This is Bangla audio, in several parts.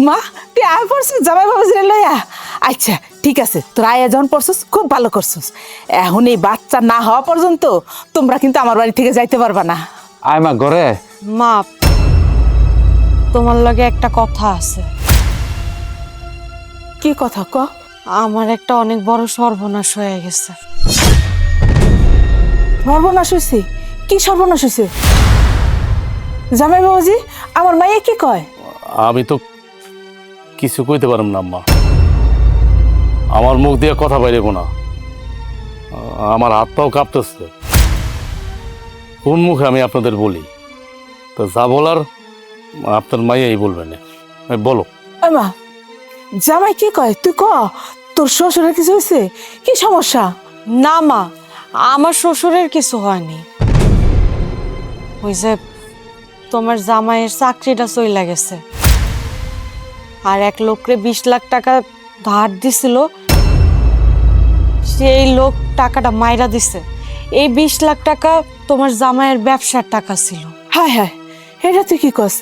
মা তুই আয় পড়ছিস জামাই বাবুজিরে লইয়া? আচ্ছা ঠিক আছে, তোর আয়া যখন পড়ছিস খুব ভালো করছিস। এখন এই বাচ্চা না হওয়া পর্যন্ত তোমরা কিন্তু আমার বাড়ি থেকে যাইতে পারবা না। আয় মা ঘরে। মা, তোমার লগে একটা কথা আছে। কি কথা ক? আমার একটা অনেক বড় সর্বনাশ হয়ে গেছে। সর্বনাশ হয়েছে? কি সর্বনাশ হয়েছে? জামাই বাবুজি, আমার মাইয়া কি কয়? আমি তো কিছু কইতে পারম না আম্মা, আমার মুখ দিয়ে কথা বাইরে না, আমার হাত পাও কাঁপতেছে। কোন মুখে আমি আপনাদের বলি? তো যা বলার আপনার মাইয়াই বলবেন। বলো। ওই মা, জামাই কি কয় তুই ক। তোর শ্বশুরের কিছু হয়েছে? কি সমস্যা? না মা, আমার শ্বশুরের কিছু হয়নি। ওই যে তোমার জামাইয়ের চাকরিটা চইলা গেছে, আর এক লোকরে 20 লাখ টাকা ধার দিছিল, সেই লোক টাকাটা মাইরা দিছে। এই 20 লাখ টাকা তোমার জামাইয়ের ব্যবসার টাকা ছিল। হায় হায়, এটা তুই কি কস?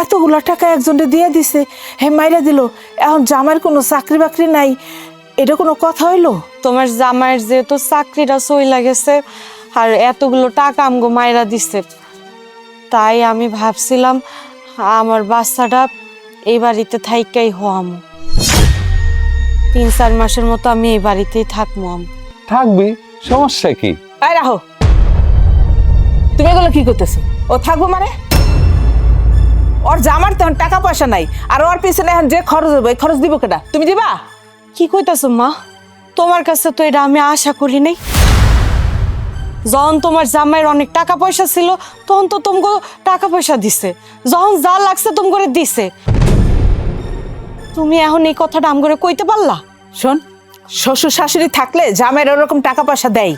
এতগুলা টাকা একজনে দিয়ে দিছে, হে মাইরা দিল, এখন জামাইয়ের কোনো চাকরি বাকরি নাই, এটা কোনো কথা হইলো? তোমার জামাইয়ের যেহেতু চাকরিটা চইলা গেছে আর এতগুলো টাকা আমগো মাইরা দিছে, তাই আমি ভাবছিলাম আমার বাচ্চাটা এই বাড়িতে থাইকাই হওয়াম। 3-4 মাসের মতো আমি এই বাড়িতেই থাকবো। থাকবি, সমস্যা কি? আয় রাহো, তুমি এগুলো কি করতেছো? ও থাকবো মানে? ওর জামার তেমন টাকা পয়সা নাই, আর ওর পিছনে এখন যে খরচ হবে, এই খরচ দিব কেটা? তুমি দিবা? কি কইতাছো মা? তোমার কাছে তো এটা আমি আশা করি নাই। যখন তোমার জামাইয়ের অনেক টাকা পয়সা ছিল তখন তো তোমাকে টাকা পয়সা দিছে, যখন যা লাগছে তুমি করে দিছে। তুমি এখন এই কথাটা আম করে কইতে পারলা? শোন, শ্বশুর শাশুড়ি থাকলে জামাইয়ের ওরকম টাকা পয়সা দেয়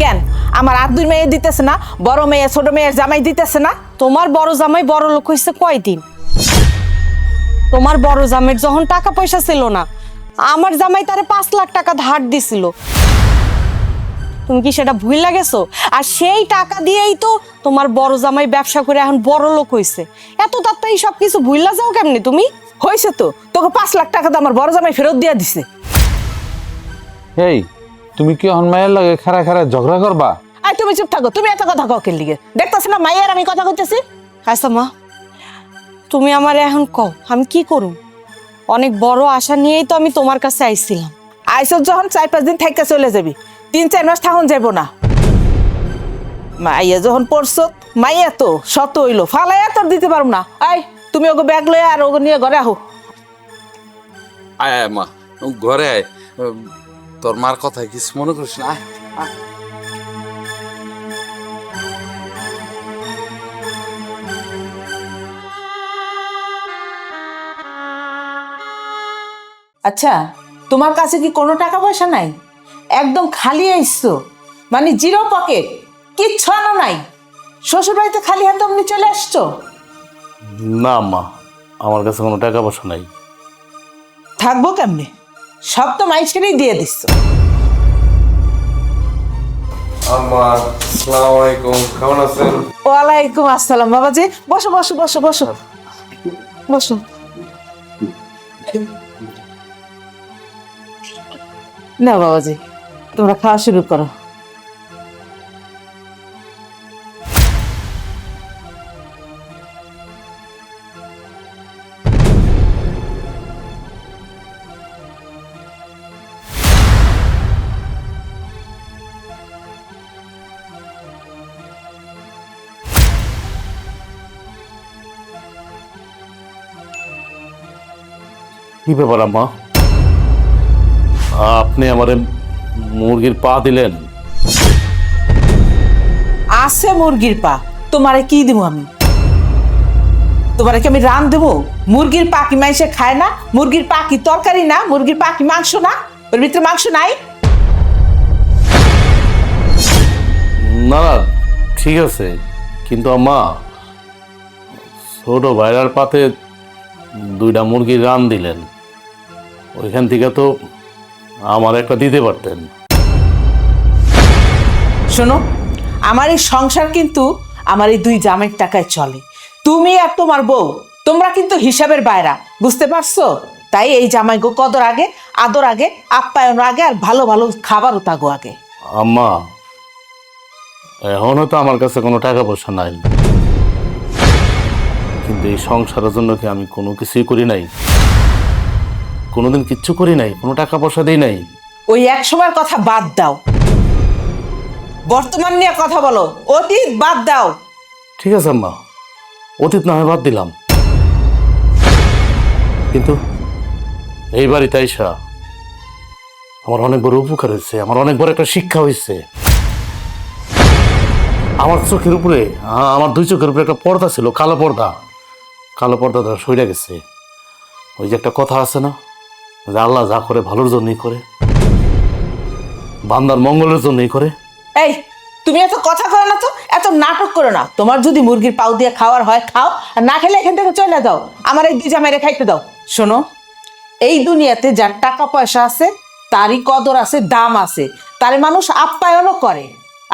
কেন? আমার আর দুই মেয়ে দিতেছে না? বড় মেয়ে ছোট মেয়ের জামাই দিতেছে না? তোমার বড় জামাই বড় লোক হইছে কয়দিন? তোমার বড় জামাইয়ের যখন টাকা পয়সা ছিল না, আমার জামাই তারে 5 লাখ টাকা ধার দিছিল। তুমি কি সেটা ভুইলা গেছো? আর সেই টাকা দিয়েই তো তোমার বড় জামাই ব্যবসা করে এখন বড় লোক হইছে। এত তাড়াতাড়ি সবকিছু ভুইলা যাও কেমনে তুমি? হয়েছে তো, তোকে 5 লাখ টাকা তো আমার বড় জামাই ফেরত দিয়া দিছে। এই, তুমি কি এখন মায়ের লাগে খারা খারা ঝগড়া করবা? আর তুমি চুপ থাকো, তুমি এত কথা কাউকে লিগে দেখতেছ না মাইয়ার আমি কথা কইতেছি? আচ্ছা মা, তুমি আমার এখন কও আমি কি করুম? অনেক বড় আশা নিয়েই তো আমি তোমার কাছে আইছিলাম। আইসো যখন 4-5 দিন থাইকা চলে যাবি, 3-4 মাস থাকুন যাবো না। মাইয়া যখন পড়ছো, মাইয়া তো শত হইলো, ফালাইয়া তোর দিতে পারবো না। আই তুমি ওকে ব্যাগ লইয়া আর ওকে নিয়ে ঘরে আহো। আয় আয় মা, ঘরে আয়। তোর মার কথা কিছু মনে করিস না। আয়, আয়। আচ্ছা, তোমার কাছে কি কোনো টাকা পয়সা নাই? একদম খালি আইসছো, মানে জিরো পকেট, কিচ্ছু আনো নাই? শ্বশুর বাড়িতে খালি হাতে অমনি চলে আসছো? না আম্মা, আমার কাছে কোনো টাকা পয়সা নাই। থাকবো কেমনে? সব তো মাইসেরই দিয়ে দিচ্ছ। আম্মা, আসসালামু আলাইকুম, কেমন আছেন? ওয়ালাইকুম আসসালাম বাবাজি, বসো বসো বসো বসো বসো। না বাবাজি, তোমরা খাওয়া শুরু করো। কি ব্যাপার আম্মা, আপনি আমারে মুরগির পা দিলেন? আছে মুরগির পা, তোমারে কি দিব আমি? তোমারে কি আমি রান দেবো? মুরগির পা কি মাইসে খায় না? মুরগির পা কি তরকারি না? মুরগির পা কি মাংস না? ওর ভিতরে মাংস নাই? না না, ঠিক আছে, কিন্তু আম্মা ছোট ভাইরার পাতে 2টা মুরগির রান দিলেন, ওইখান থেকে তো আমার একটা দিতে পারতেন। শোনো, আমার এই সংসার কিন্তু আমার এই 2 জামাইয়ের টাকায় চলে। তুমি আর তোমার বউ তোমরা কিন্তু হিসাবের বাইরা, বুঝতে পারছো? তাই এই জামাই গো কদর আগে, আদর আগে, আপ্যায়ন আগে, আর ভালো ভালো খাবারও তাগো আগে। আম্মা, এখনো তো আমার কাছে কোনো টাকা পয়সা নাই, কিন্তু এই সংসারের জন্য কি আমি কোনো কিছুই করি নাই? কোনোদিন কিচ্ছু করি নাই, কোনো টাকা পয়সা দেই নাই। ওই এক সময়ের কথা বাদ দাও, বর্তমান নিয়ে কথা বলো, অতীত বাদ দাও। ঠিক আছে আম্মা, অতীত না হয় বাদ দিলাম, কিন্তু এই বাড়িতে আইসা আমার অনেক বড় উপকার হয়েছে, আমার অনেক বড় একটা শিক্ষা হয়েছে। আমার চোখের উপরে, আমার দুই চোখের উপরে একটা পর্দা ছিল, কালো পর্দা। কালো পর্দাটা সইরা গেছে। ওই যে একটা কথা আছে না, যে আল্লাহ যা করে ভালোর জন্যই করে, বান্দার মঙ্গলের জন্যই করে। এই, তুমি এত কথা করো না তো, এত নাটক করো না। তোমার যদি মুরগির পাউ দিয়ে খাওয়ার হয় খাও, আর না খেলে এখান থেকে চলে যাও। আমার এই দুই জামাইরে খাইতে দাও। শোনো, এই দুনিয়াতে যার টাকা পয়সা আছে তারই কদর আছে, দাম আছে, তারে মানুষ আপ্যায়নও করে।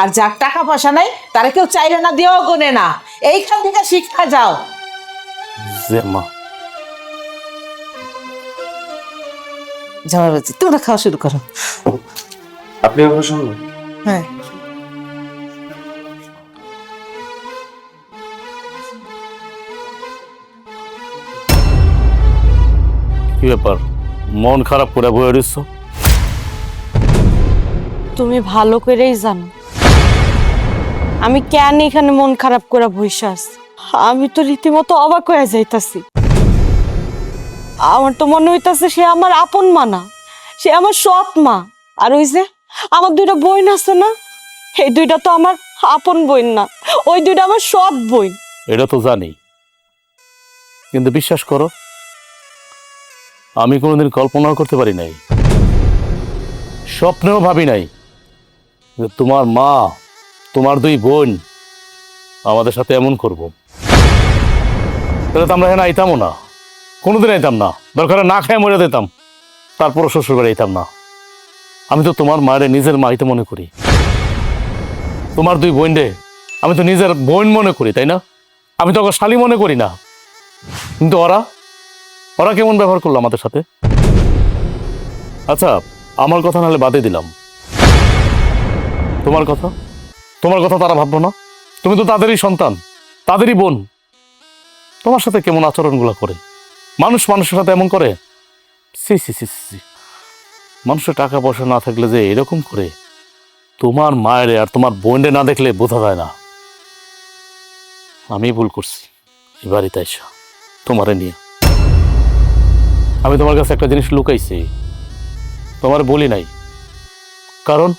আর যার টাকা পয়সা নাই তারে কেউ চাইলে না, দিয়েও গোনে না। এইখান থেকে শিক্ষা যাও। যে মা, জামাই বলছি, তোমরা খাওয়া শুরু করো। আপনি আমার শুনুন। হ্যাঁ, কি ব্যাপার, মন খারাপ করে বয়ে দিচ্ছ? তুমি ভালো করেই জানো আমি কেন এখানে মন খারাপ করে বসে আছি। আমি তো রীতিমতো অবাক হয়ে যাইতাছি। আমার তো মনে হইতাছে সে আমার আপন মা না, সে আমার সৎ মা। আর ওই যে আমার দুইটা বোন আছে না, এই দুইটা তো আমার আপন বোন না, ওই দুইটা আমার সৎ বোন। এটা তো জানি, কিন্তু বিশ্বাস করো, আমি কোনোদিন কল্পনাও করতে পারি নাই, স্বপ্নেও ভাবি নাই যে তোমার মা, তোমার দুই বোন আমাদের সাথে এমন করব। তাহলে তো আমরা এখানে আইতামও না, কোনোদিন আইতাম না। দরকার না খায় মরে দিতাম, তারপরও শ্বশুর বাড়ি আইতাম না। আমি তো তোমার মায়ের নিজের মাইতে মনে করি, তোমার দুই বোন রে আমি তো নিজের বোন মনে করি, তাই না? আমি তো ওকে শালি মনে করি না। কিন্তু ওরা ওরা কেমন ব্যবহার করলো আমাদের সাথে? আচ্ছা, আমার কথা নাহলে বাদে দিলাম, তোমার কথা, তোমার কথা তারা ভাববো না? তুমি তো তাদেরই সন্তান, তাদেরই বোন। তোমার সাথে কেমন আচরণগুলো করে? মানুষ মানুষের সাথে এমন করে? সি সি সি সি। মানুষের টাকা পয়সা না থাকলে যে এরকম করে, তোমার মায়ের আর তোমার বোনরে না দেখলে বোঝা যায় না। আমি ভুল করছি এই বাড়িতে আইসা তোমারে নিয়ে। আমি তোমার কাছে একটা জিনিস লুকাইছি, তোমার বলি নাই, কারণ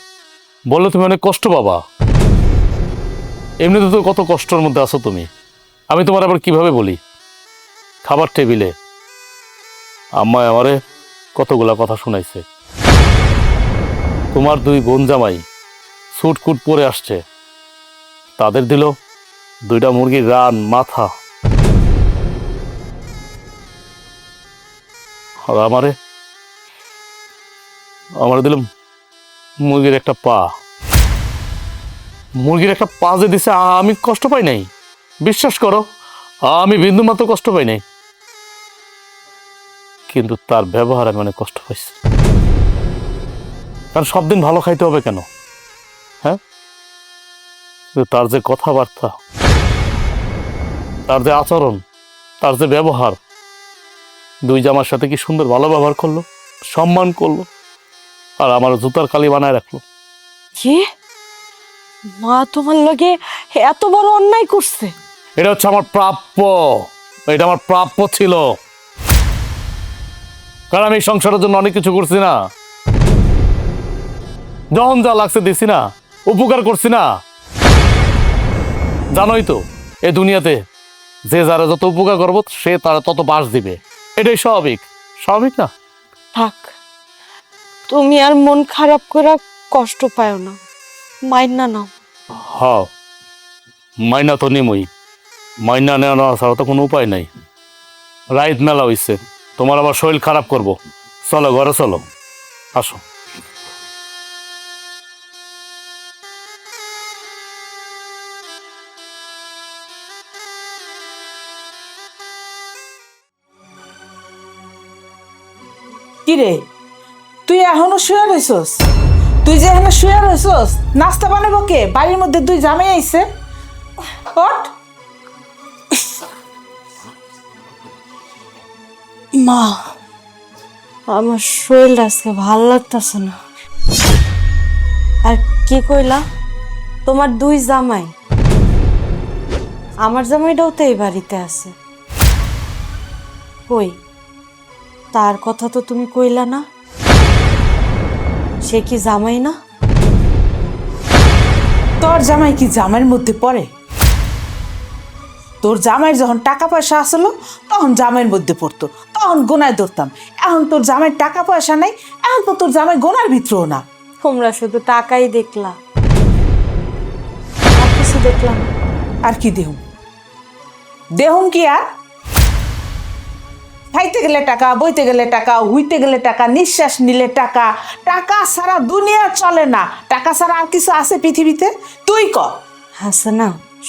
বললে তুমি অনেক কষ্ট পাবা। এমনিতে তো কত কষ্টের মধ্যে আছো তুমি, আমি তোমার আবার কিভাবে বলি? খাবার টেবিলে আম্মা আমারে কতগুলা কথা শুনাইছে। তোমার দুই বোন জামাই সুটকুট পরে আসছে, তাদের দিল দুইটা মুরগির রান মাথা, আর আমারে দিলাম মুরগির একটা পা। মুরগির একটা পা যে দিছে, আমি কষ্ট পাই নাই, বিশ্বাস করো, আমি বিন্দু মাত্র কষ্ট পাই নাই। কিন্তু তার ব্যবহার আমি অনেক কষ্ট পাইছি। কারণ সব দিন ভালো খাইতে হবে কেন? হ্যাঁ, তার যে কথাবার্তা, তার যে আচরণ, তার যে ব্যবহার, দুই জামার সাথে কি সুন্দর ভালো ব্যবহার করলো, সম্মান করলো, আর আমার জুতার কালি বানায় রাখলো। কি মা তোমার লগে এত বড় অন্যায় করছে? এটা হচ্ছে আমার প্রাপ্য, এটা আমার প্রাপ্য ছিল। কারণ আমি এই সংসারের জন্য অনেক কিছু করছি না, যখন যা লাগছে দিছি না, উপকার করছি না। জানোই তো, এই দুনিয়াতে যে যারা যত উপকার করবো সে তারা তত বাস দিবে, এটাই স্বাভাবিক। স্বাভাবিক না? থাক, তুমি আর মন খারাপ করে কষ্ট পাও না, মাইনা নাও। হ, মাইনা তো নিমই, মাইনা নেওয়া ছাড়া তো কোনো উপায় নাই। রাইত মেলা হইছে, তোমার আবার শরীর খারাপ করবো। চলো ঘরে চলো, আসো। কিরে, তুই এখনো শুয়ে রইছস? তুই যে এখনো শুয়ে রইছস, নাস্তা বানাবো কে? বাড়ির মধ্যে দুই জামাই আইছে। ওঠ। মা, আমার শরীরটা আজকে ভাল লাগতেছে না। আর কি কইলা, তোমার দুই জামাই? আমার জামাইটাও তো এই বাড়িতে আছে। কই, তার কথা তো তুমি কইলা না। সে কি জামাই না? তোর জামাই কি জামাইয়ের মধ্যে পড়ে? তোর জামাইয়ের যখন টাকা পয়সা আসলো তখন জামাইয়ের মধ্যে পড়তো, তখন গোনায় ধরতাম। এখন তোর জামাইয়ের টাকা পয়সা নাই, এখন তো তোর জামাই গোনার ভিতরেও না। তোমরা শুধু টাকাই দেখলা, আর কিছু দেখলাম না। আর কি দেহুম? দেহুম কি আর? খাইতে গেলে টাকা, বইতে গেলে টাকা, হুইতে গেলে টাকা, নিঃশ্বাস নিলে টাকা। টাকা ছাড়া দুনিয়া চলে না। টাকা ছাড়া আর কিছু আছে পৃথিবীতে? তুই ক। আছে না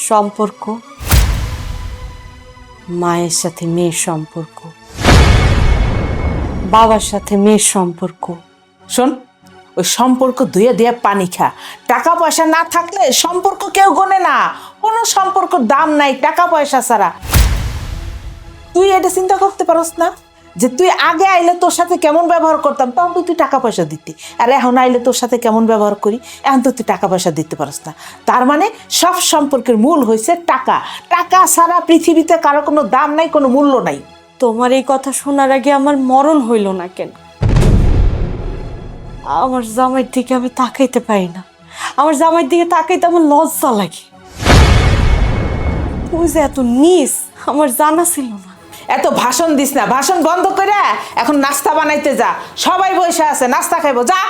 সম্পর্ক, মায়ের সাথে মেয়ের সম্পর্ক, বাবার সাথে মেয়ের সম্পর্ক। শোন, ওই সম্পর্ক ধুয়ে দিয়ে পানি খা। টাকা পয়সা না থাকলে সম্পর্ক কেউ গোনে না। কোনো সম্পর্কর দাম নাই টাকা পয়সা ছাড়া। তুই এটা চিন্তা করতে পারস না যে তুই আগে আইলে তোর সাথে কেমন ব্যবহার করতাম, তখন তো তুই টাকা পয়সা দিতি। আর এখন আইলে তোর সাথে কেমন ব্যবহার করি, এখন তো তুই টাকা পয়সা দিতে পারস না। তার মানে সব সম্পর্কের মূল হয়েছে টাকা। টাকা ছাড়া পৃথিবীতে কারো কোনো দাম নাই, কোনো মূল্য নাই। তোমার এই কথা শোনার আগে আমার মরণ হইল না কেন? আমার জামাইয়ের দিকে আমি তাকাইতে পারি না। আমার জামাইয়ের দিকে তাকাইতে আমার লজ্জা লাগে। তুই যে এত নিস আমার জানা ছিল না। এত ভাষণ দিস না, ভাষণ বন্ধ করে এখন নাস্তা বানাইতে যা। সবাই বসে আছে, নাস্তা খাইবো, যা।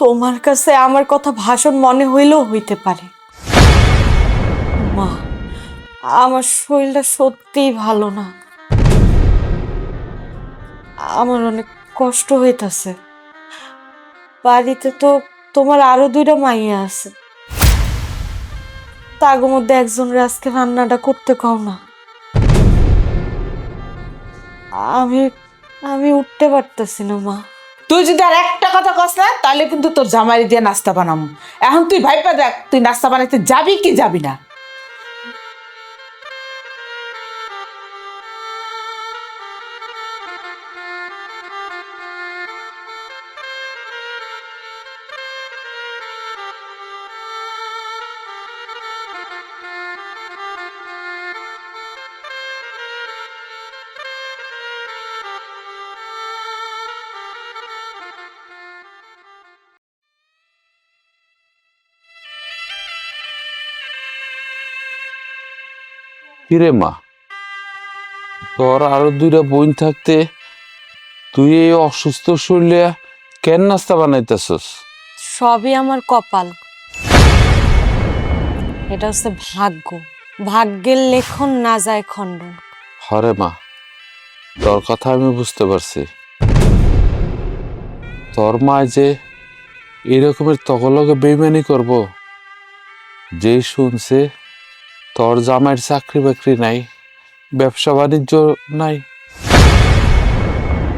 তোমার কাছে আমার কথা ভাষণ মনে হইলেও হইতে পারে মা, আমার শরীরটা সত্যিই ভালো না। আমার অনেক কষ্ট হইতাছে। বাড়িতে তো তোমার আরো দুইটা মাইয়া আছে, তার মধ্যে একজনের আজকে রান্নাটা করতে কও না। আমি আমি উঠতে পারতেছি না মা। তুই যদি আর একটা কথা কস না তাহলে কিন্তু তোর জামাই দিয়ে নাস্তা বানাবো। এখন তুই ভাইপা দেখ, তুই নাস্তা বানাইতে যাবি কি যাবি না। কিরে মা, তোর আরো দুইটা বোন থাকতে তুই এই অসুস্থ শরীরে কেন নাস্তা বানাইতেছস? সবই আমার কপাল। এটা হচ্ছে ভাগ্য। ভাগ্যের লেখন না যায় খণ্ডন। হরে মা, তোর কথা আমি বুঝতে পারছি। তোর মা যে এরকমের তকলকে বেইমানি করব, যেই শুনছে তোর জামাইয়ের চাকরি বাকরি নাই, ব্যবসা বাণিজ্য নাই,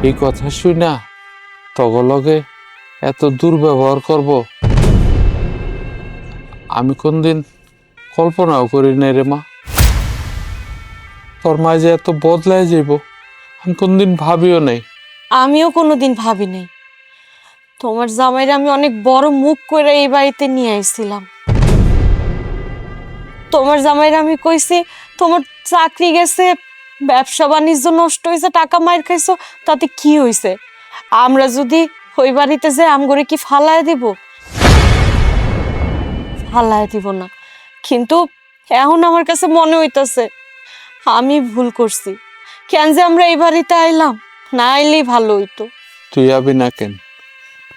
এই কথা শুই না তকলকে এত দুর্ব্যবহার করব আমি কোনদিন কল্পনাও করি নাই রে মা। তোর মা যে এত বদলায় যাইব আমি কোনদিন ভাবিও নাই। আমিও কোনোদিন ভাবি নাই। তোমার জামাইরে আমি অনেক বড় মুখ করে এই বাড়িতে নিয়ে আইছিলাম। তোমার জামাইরে আমি কইছি তোমার চাকরি গেছে, ব্যবসা বাণিজ্য নষ্ট হয়েছে, টাকা মার খাইছো, তাতে কি হয়েছে? আমরা যদি ওই বাড়িতে যে আমগরে কি ফালায় দিব? ফালায় দিব না। কিন্তু এখন আমার কাছে মনে হইতাছে আমি ভুল করছি। কেন যে আমরা এই বাড়িতে আইলাম, না আইলেই ভালো হইতো। তুই আবি না কেন?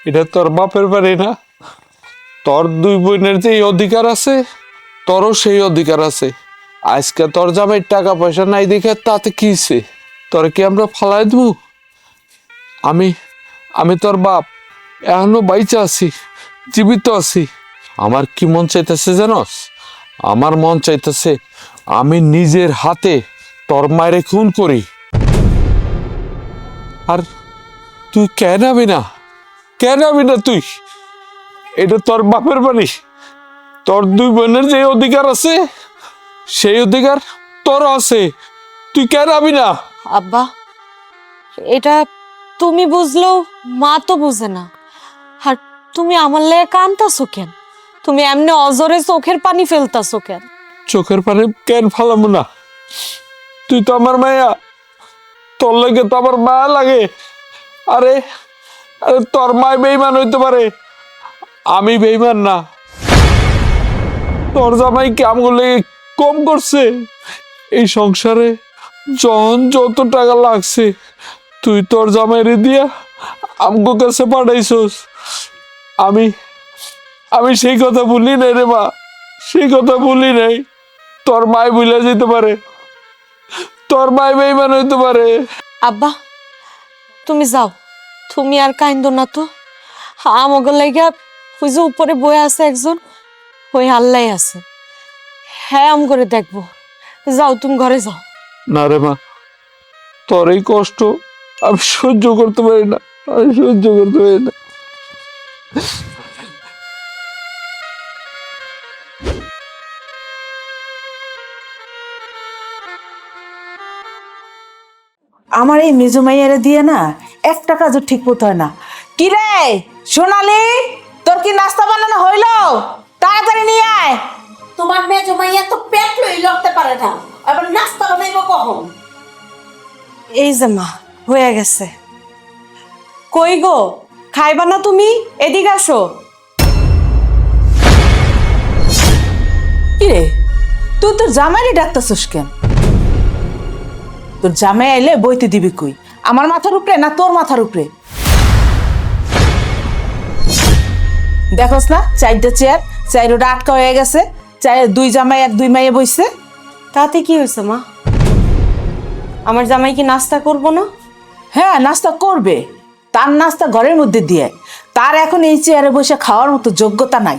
এটা তোর বাপের বাড়ি না? তোর দুই বোনের যে অধিকার আছে তোরও সেই অধিকার আছে। আজকে তোর জামাই টাকা পয়সা নাই দেখে তাতে কিছে? তোর কি আমরা ফালাই দেবো? আমি আমি তোর বাপ, এখনো বাইচা আছি, জীবিত আছি। আমার কি মন চাইতেছে জানস? আমার মন চাইতেছে আমি নিজের হাতে তোর মায়ের খুন করি। আর তুই কেন আবি না? কেন আবি না তুই? এটা তোর বাপের বাড়ি। তোর দুই বোনের যে অধিকার আছে সেই অধিকার তোর আছে। তুই কেন আবি না? আব্বা, এটা তুমি বুঝলেও মা তো বুঝে না। আর তুমি আমার লেগে কানতাছো কেন? তুমি এমনি অজরে চোখের পানি ফেলতাছো কেন? চোখের পানি কেন ফালামু না? তুই তো আমার মায়া, তোর লাগে তো আমার মায়া লাগে। আরে আরে তোর মায় বেইমান হইতে পারে, আমি বেইমান না। তোর জামাই কি আমগুলো লেগে কম করছে? এই সংসারে যখন যত টাকা লাগছে তুই তোর জামাইরে দিয়া আমগো কাছে পাঠাইছস। আমি আমি সেই কথা বলি নাই রে মা, সেই কথা বলি নাই। তোর মায় ভুলে যেতে পারে, তোর মায় বেইমান হইতে পারে। আব্বা, তুমি যাও, তুমি আর কাইন্দো না তো। আমাকে লাইগা ওই যে উপরে বয়ে আছে একজন, ওই আল্লাহ আছে, হ্যাঁ আম করে দেখবো। যাও, তুমি ঘরে যাও। না রে মা, তোর এই কষ্ট আমি সহ্য করতে পারি না, আমি সহ্য করতে পারি না। আমার এই মেজো মাইয়ারে দিয়ে না একটা কাজও ঠিক মতো হয় না। কি রে সোনালি, তোর কি নাস্তা বানানো হইলো? তাড়াতাড়ি নিয়ে আয়। তোমার মেজো মাইয়া তো পেট লই লড়তে পারে না, আবার নাস্তা বানাইব কখন? এই যে মা, হয়ে গেছে। কই গো, খাইবা না তুমি? এদিকে আসো। কি রে, তুই তোর জামাইরে ডাকতেছিস কেন? তোর জামাই আইলে বইতে দিবি কই? আমার মাথার উপরে না তোর মাথার উপরে? দেখোস না চারটা চেয়ার, চারোটা আটকা হয়ে গেছে। দুই জামাই আর দুই মাইয়ে বইছে। তাতে কি হয়েছে মা? আমার জামাই কি নাস্তা করবো না? হ্যাঁ, নাস্তা করবে। তার নাস্তা ঘরের মধ্যে দিয়ে, তার এখন এই চেয়ারে বসে খাওয়ার মতো যোগ্যতা নাই।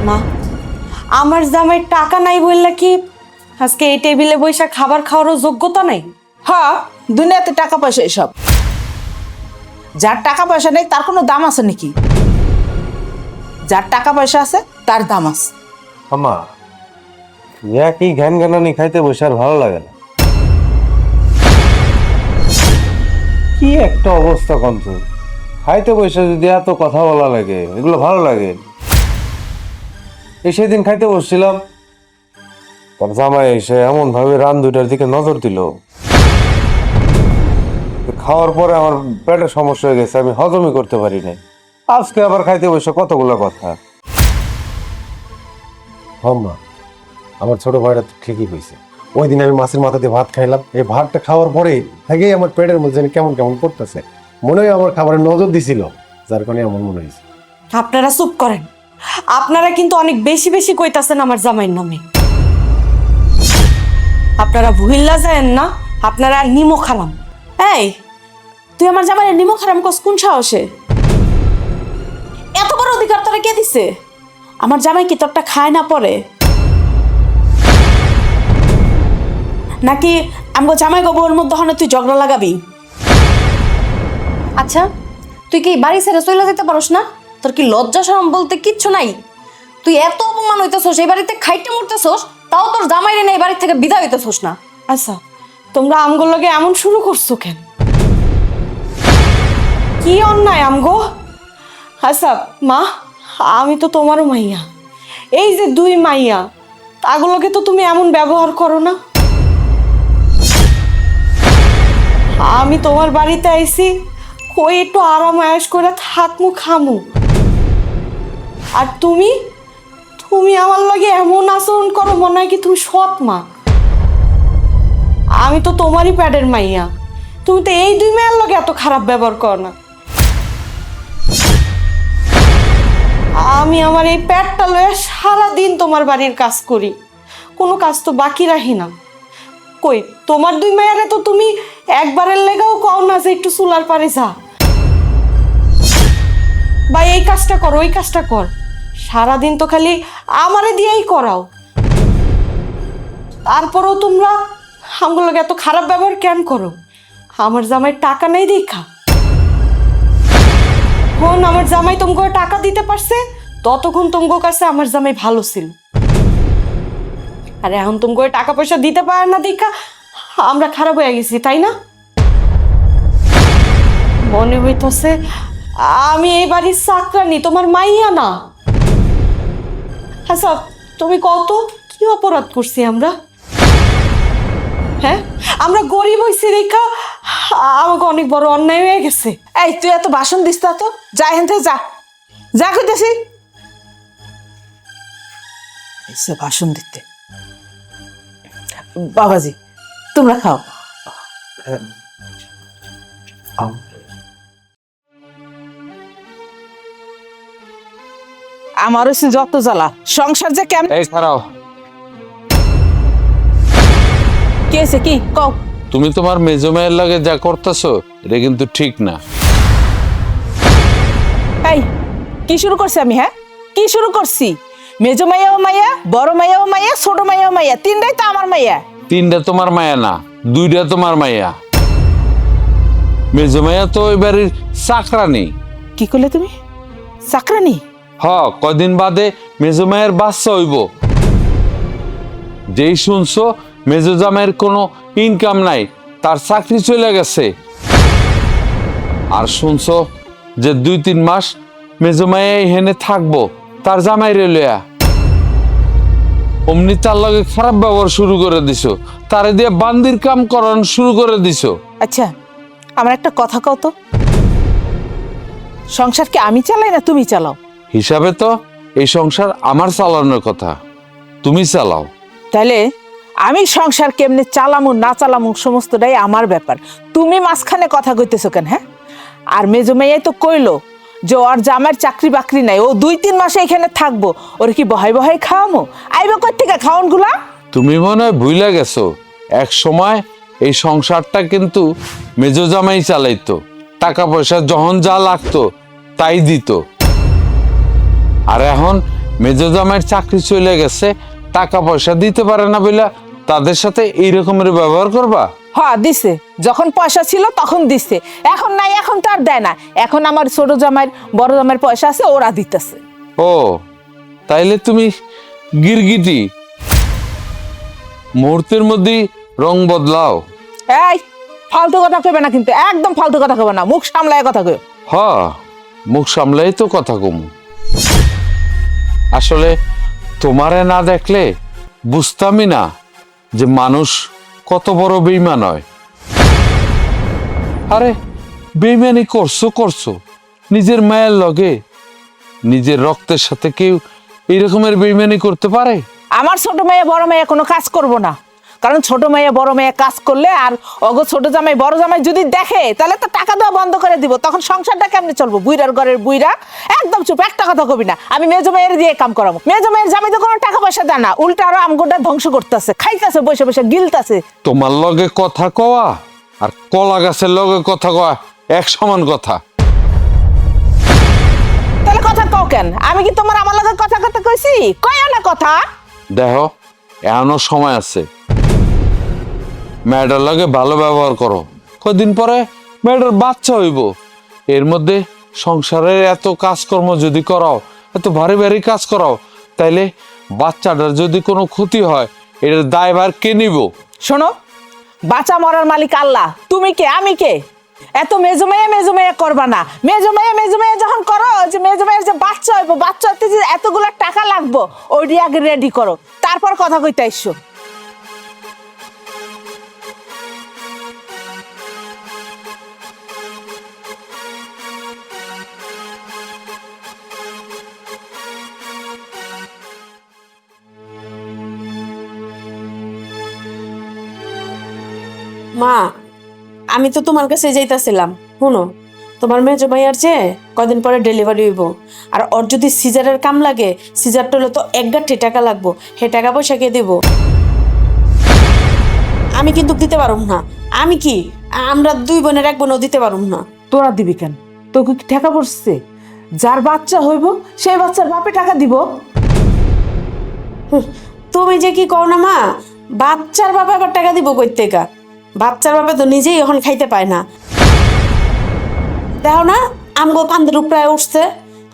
মা, আমার জামাই টাকা নাই বললা কি আজকে এই টেবিলে বসে খাবার খাওয়ারও যোগ্যতা নাই? হ্যাঁ, দুনিয়াতে টাকা পয়সা এসব। যার টাকা পয়সা নেই তার কোনো দাম আছে নাকি? যার টাকা পয়সা আছে তার দাম আছে। আমা, একই ঘ্যান ঘ্যানানি খাইতে বসে আর ভালো লাগে না। কি একটা অবস্থা কন্ত, খাইতে বসে যদি এত কথা বলা লাগে, এগুলো ভালো লাগে? এই সেদিন খাইতে বসছিলাম, তার জামাই এসে এমন ভাবে রান দুইটার দিকে নজর দিল, খাওয়ার পরে আমার পেটের সমস্যা হয়ে গেছে, আমি হজমই করতে পারি নাই। আজকে আবার খাইতে বসে কতগুলো কথা। হম্মা, আমার ছোট ভাইটা তো ঠিকই কইছে। ওই দিন আমি মাছের মাথা দিয়ে ভাত খাইলাম, এই ভাতটা খাওয়ার পরে থেকেই আমার পেটের মধ্যে জানি কেমন কেমন করতেছে। মনে হয় আমার খাবারে নজর দিছিল, যার কারণে এমন মনে হয়েছে। আপনারা চুপ করেন। আপনারা কিন্তু অনেক বেশি বেশি কইতাছেন আমার জামাইয়ের নামে। আপনারা ভুইল্লা যায়েন না, আপনারা নিমো খালাম। এই, তুই আমার জামাইয়ের নিমক হারাম কস কোন সাহসে? এত বড় অধিকার তোরা কে দিছে? আমার জামাই কি তোরটা খায় না পরে? নাকি আমগো জামাই গো বউর মধ্যে হনে তুই ঝগড়া লাগাবি? আচ্ছা, তুই কি বাড়ি ছেড়ে চলে যেতে পারস না? তোর কি লজ্জা শরম বলতে কিচ্ছু নাই? তুই এত অপমান হইতেছস, এই বাড়িতে খাইতে মরতেছস, তাও তোর জামাইরে নিয়ে এই বাড়ি থেকে বিদায় হইতেছস না। আচ্ছা, তোমরা আমগোর লগে এমন শুরু করছো কেন? কি অন্যায় আমগো? আচ্ছা মা, আমি তো তোমারও মাইয়া। এই যে দুই মাইয়া, তাগুলোকে তো তুমি এমন ব্যবহার করো না। আমি তোমার বাড়িতে আইছি, কই একটু আরাম আয়েশ করে থাকমু খামু, আর তুমি তুমি আমার লাগে এমন আচরণ করো মনে হয় কি তুমি সৎ মা। আমি তো তোমারই প্যাডের মাইয়া, তুমি তো এই দুই মেয়ের লগে এত খারাপ ব্যবহার করো না। আমি আমার এই প্যাডটা লয়ে সারাদিন তোমার বাড়ির কাজ করি, কোনো কাজ তো বাকি রাখি না। কই তোমার দুই মেয়ারে তো তুমি একবারের লেগাও কও না যে একটু চুলার পারে যা, বা এই কাজটা কর ওই কাজটা কর। সারাদিন তো খালি আমারে দিয়েই করাও, তারপরেও তোমরা আমগুলোকে এত খারাপ ব্যবহার কেন করো? আমার জামাই টাকা নেই দেখা কোন আমার জামাই তোমাকে টাকা দিতে পারছে ততক্ষণ তোমাকে কাছে আমার জামাই ভালো ছিল আর এখন তোমাকে টাকা পয়সা দিতে পারে না দেখা আমরা খারাপ হয়ে গেছি তাই না মনে হইতেছে আমি এই বাড়ির চাকরানি তোমার মাইয়া না আচ্ছা তুমি কত কি অপরাধ করছি আমরা হ্যাঁ আমরা গরিব হইছি দেখা আমাকে অনেক বড় অন্যায় হয়ে গেছে এই তুই এত ভাষণ দিস না তো, যা এখান থেকে যা, যা কইতেছি। এসে ভাষণ দিতে। বাবাজি তোমরা খাও। আমার হচ্ছে যত জ্বালা, সংসার যে কেমন। এই খারাও, কি হয়েছে কি কও? তুমি তোমার মেজো মেয়ের লাগে যা করতেছো এটা কিন্তু ঠিক না। এই কি শুরু করছি আমি? হ্যাঁ কি শুরু করছি? মেজো মাইয়াও মাইয়া, বড় মাইয়াও মাইয়া, ছোট মাইয়াও মাইয়া, তিনটাই তো আমার মাইয়া। তিনটা তোমার মায়া না, দুইটা তোমার মাইয়া। মেজো মাইয়া তো ওই বাড়ির চাকরানি। কি করলে তুমি? চাকরানি? হ, কদিন বাদে মেজো মায়ের বাচ্চা হইব। যেই শুনছো মেজো জামাইয়ের কোনো ইনকাম নাই, তার চাকরি চলে গেছে। আর শুনছো যে 2-3 মাস মেজো মায়ে এখানে থাকবো তার জামাইরে লইয়া। অমনি তার লগে খারাপ ব্যবহার শুরু করে দিছো, তারে দিয়ে বান্দির কাম করানো শুরু করে দিছো। আচ্ছা আমার একটা কথা কও তো, সংসার কি আমি চালাই না তুমি চালাও? হিসাবে তো এই সংসার আমার চালানোর কথা, তুমি চালাও। তাহলে আমি সংসার কেমনে চালামু না চালামু সমস্তটাই আমার ব্যাপার, তুমি মাঝখানে কথা কইতেছো কেন? হ্যাঁ, আর মেজো মেয়াই তো কইলো যে ওর জামার চাকরি বাকরি নাই, ও 2-3 মাসে এখানে থাকবো, ওর কি বহাই বহাই খাওয়ামো? আইবে কই থেকে খাওয়ান গুলা? তুমি মনে হয় ভুলে গেছো, এক সময় এই সংসারটা কিন্তু মেজো জামাই চালাইতো, টাকা পয়সা যখন যা লাগতো তাই দিত। আর এখন মেজো জামাইয়ের চাকরি চলে গেছে, টাকা পয়সা দিতে পারে না বলে তাদের সাথে এই রকমের ব্যবহার করবা? হ্যাঁ দিছে, যখন পয়সা ছিল তখন দিছে, এখন নাই, এখন তো আর দেয় না। এখন আমার ছোট জামাইয়ের বড় জামাইয়ের পয়সা আছে, ওরা দিতেছে। ও তাইলে তুমি গিরগিটি, মুহূর্তের মধ্যেই রং বদলাও। এই ফালতু কথা কইবে না কিন্তু, একদম ফালতু কথা কইবে না, মুখ সামলায় কথা কইও। হ, মুখ সামলাই তো কথা কম। আসলে তোমারে না দেখলে বুঝতামই না যে মানুষ কত বড় বেইমান হয়। আরে বেইমানি করছো নিজের মায়ের লগে, নিজের রক্তের সাথে কেউ এই রকমের বেইমানি করতে পারে? আমার ছোট মেয়ে বড় মেয়ে কোনো কাজ করব না, কারণ ছোট মেয়ে বড় মেয়ে কাজ করলে আর অগো ছোট জামাই বড় জামাই যদি দেখে তাহলে তো টাকা দেওয়া বন্ধ করে দিব, তখন সংসারটা কেমনে চলবো? বুইরার ঘরের বুইরা। একদম চুপ, একটা কথা কবি না। আমি মেজো মেয়ের দিয়ে কাম করাবো, মেজো মেয়ের জামাই তো কোনো টাকা পয়সা দেয় না, উল্টা আরো আমগোটা ধ্বংস করতেছে, খাইতেছে বসে বসে, গিলতেছে। তোমার লগে কথা কওয়া আর কলা গাছের লগে কথা কওয়া এক সমান কথা। তাহলে কথা কও কেন? আমি কি তোমার আমার লগে কথা কথা কইছি? কইও না কথা। দেখো এখনো সময় আছে, মেয়েটার লগে ভালো ব্যবহার করো, কদিন পরে মেয়েটার বাচ্চা হইব। এর মধ্যে সংসারের এত কাজকর্ম যদি করাও, এত ভারী ভারী কাজ করাও, তাইলে বাচ্চাটার যদি কোনো ক্ষতি হয় এটার দায়ভার কে নিব? শোনো, বাঁচা মরার মালিক আল্লাহ, তুমি কে আমি কে? এত মেজো মেয়ে করবা না। মেজো মেয়ে যখন করো, যে মেজো মেয়ের যে বাচ্চা হইব, বাচ্চা হইতে যে এতগুলো টাকা লাগবো ওইটি আগে রেডি করো, তারপর কথা কইতে আইসো। মা, আমি তো তোমার কাছে যাইতাছিলাম। শুনো, তোমার মেজো ভাইয়ার যে কদিন পরে ডেলিভারি হইব, আর ওর যদি সিজারের কাম লাগে, সিজার টলে তো 1 গাঁঠি টাকা লাগবো, হে টাকা পয়সা কে দেব? আমি কিন্তু দিতে পারুম না। আমি কি, আমরা 2 বোনের 1 বোনও দিতে পারুম না। তোরা দিবি কেন? তোকে কি টাকা পড়ছে? যার বাচ্চা হইব সেই বাচ্চার বাপে টাকা দিব। তুমি যে কি কও না মা, বাচ্চার বাবা আবার টাকা দিব কই থেকে? বাচ্চার বাবা তো নিজেই এখন খাইতে পায় না। দেখো না আমগো কান্দের উপরে উঠছে,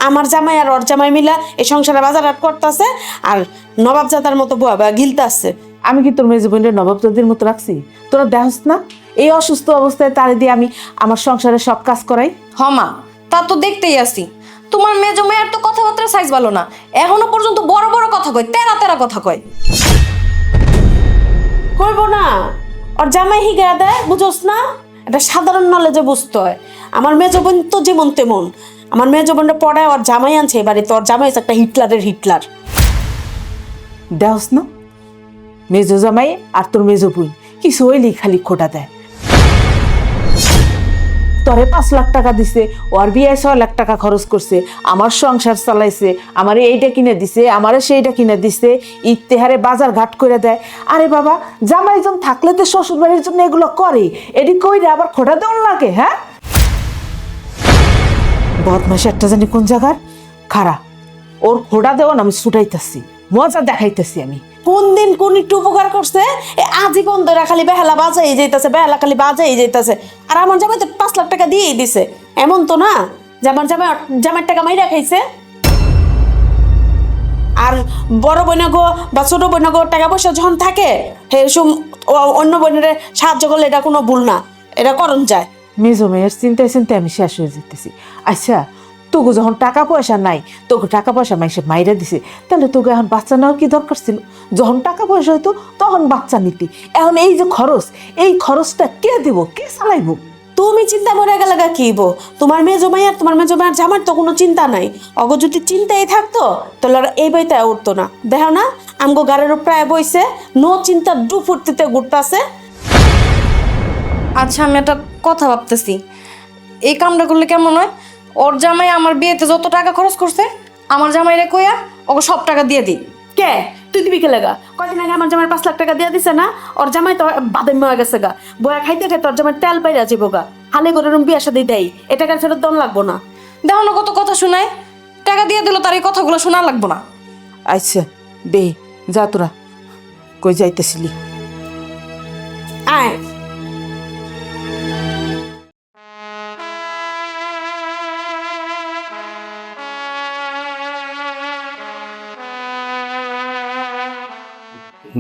আমার জামাই আর ওর জামাই মিলা এই সংসারে বাজার হাট করতেছে, আর নবাবজাদার মতো বুয়া বা গিলতাছে। আমি কি তোর মেজো বোনের নবাবজাদির মতো রাখছি? তোরা দেখস না এই অসুস্থ অবস্থায় তারে দিয়ে আমি আমার সংসারে সব কাজ করাই? মা তা তো দেখতেই আসি, তোমার মেজো মেয়ের তো কথাবার্তার সাইজ ভালো না, এখনো পর্যন্ত বড় বড় কথা কয়, তেরা তেরা কথা কয়। কইব না ওর জামাই হিগা দেয়, বুঝোস না? এটা সাধারণ নলেজে বুঝতে হয়। আমার মেজো বোন তো যেমন তেমন, আমার মেজো বোনটা পড়ায় ওর জামাই আনছে এবারে, তো ওর জামাই হচ্ছে একটা হিটলারের হিটলার। দেখস না মেজো জামাই আর তোর মেজো বোন কিছু হইলেই খালি খোটা দেয়। তোরে 5 লাখ টাকা দিছে, ওর বিয়ে 6 লাখ টাকা খরচ করছে, আমার সংসার চালাইছে, আমারে এইটা কিনে দিছে, আমারে সেইটা কিনে দিছে, ইত্তেহারে বাজার ঘাট করে দেয়। আরে বাবা, জামাইজন থাকলে তো শ্বশুর বাড়ির জন্য এগুলো করে, এটি কইরে আবার খোটা দেওয়ার লাগে? হ্যাঁ, বদমাস একটা জানি কোন জায়গার খারা, ওর খোটা দেওয়ান আমি ছুটাইতেছি, মজা দেখাইতেছি আমি। কোন দিন কোন একটু উপকার করছে, আজীবন ধরে খালি বেহালা বাজাই যাইতেছে, বেহালা খালি বাজাই যাইতেছে। আর আমার জামাই তো 5 লাখ টাকা দিয়েই দিছে, এমন তো না যে আমার জামাইয়ের টাকা মাইরা খাইছে। আর বড় বোনগো বা ছোট বোনগো টাকা পয়সা যখন থাকে, অন্য বোনের সাহায্য করলে এটা কোনো ভুল না, এটা করণ যায়। মেজো মেয়ের চিন্তায় চিন্তায় আমি শেষ হয়ে যেতেছি। আচ্ছা, তোকে যখন টাকা পয়সা নাই, তোকে টাকা পয়সা মাইসে মাইরা দিছে, তাহলে তোকে এখন বাচ্চা নেওয়ার কি দরকার ছিল? যখন টাকা পয়সা হইতো তখন বাচ্চা নিতি। এখন এই যে খরচ, এই খরচটা কে দিব, কে চালাইব? তুমি চিন্তা করে গেলে কি বো, তোমার মেজো মাই আর তোমার মেজো মায়ের জামার তো কোনো চিন্তা নাই। অগ যদি চিন্তাই থাকতো তাহলে ওরা এই বইতে উঠতো না। দেখো না আমগো গাড়ির প্রায় বইছে, নো চিন্তা ডু ফুর্তিতে ঘুরতাছে। আচ্ছা, আমি একটা কথা ভাবতেছি, এই কামটা করলে কেমন হয়? ওর জামাই আমার বিয়েতে যত টাকা খরচ করছে, আমার জামাইরে কইয়া ওকে সব টাকা দিয়ে দিই। কে তুই দিবি কে লাগা? কদিন আগে আমার জামাই 5 লাখ টাকা দিয়ে দিছে না, ওর জামাই তো বাদাম হয়ে গেছে গা, বয়া খাইতে খাইতে ওর জামাই তেল পাইরা যাবো গা, হালে করে বিয়া শাদি দেয়, এ টাকার ফেরত দন লাগবো না। দেখো না কত কথা শোনায়, টাকা দিয়ে দিল তার এই কথাগুলো শোনা লাগবো না। আচ্ছা বে, যা তোরা কই যাইতেছিলি? আয়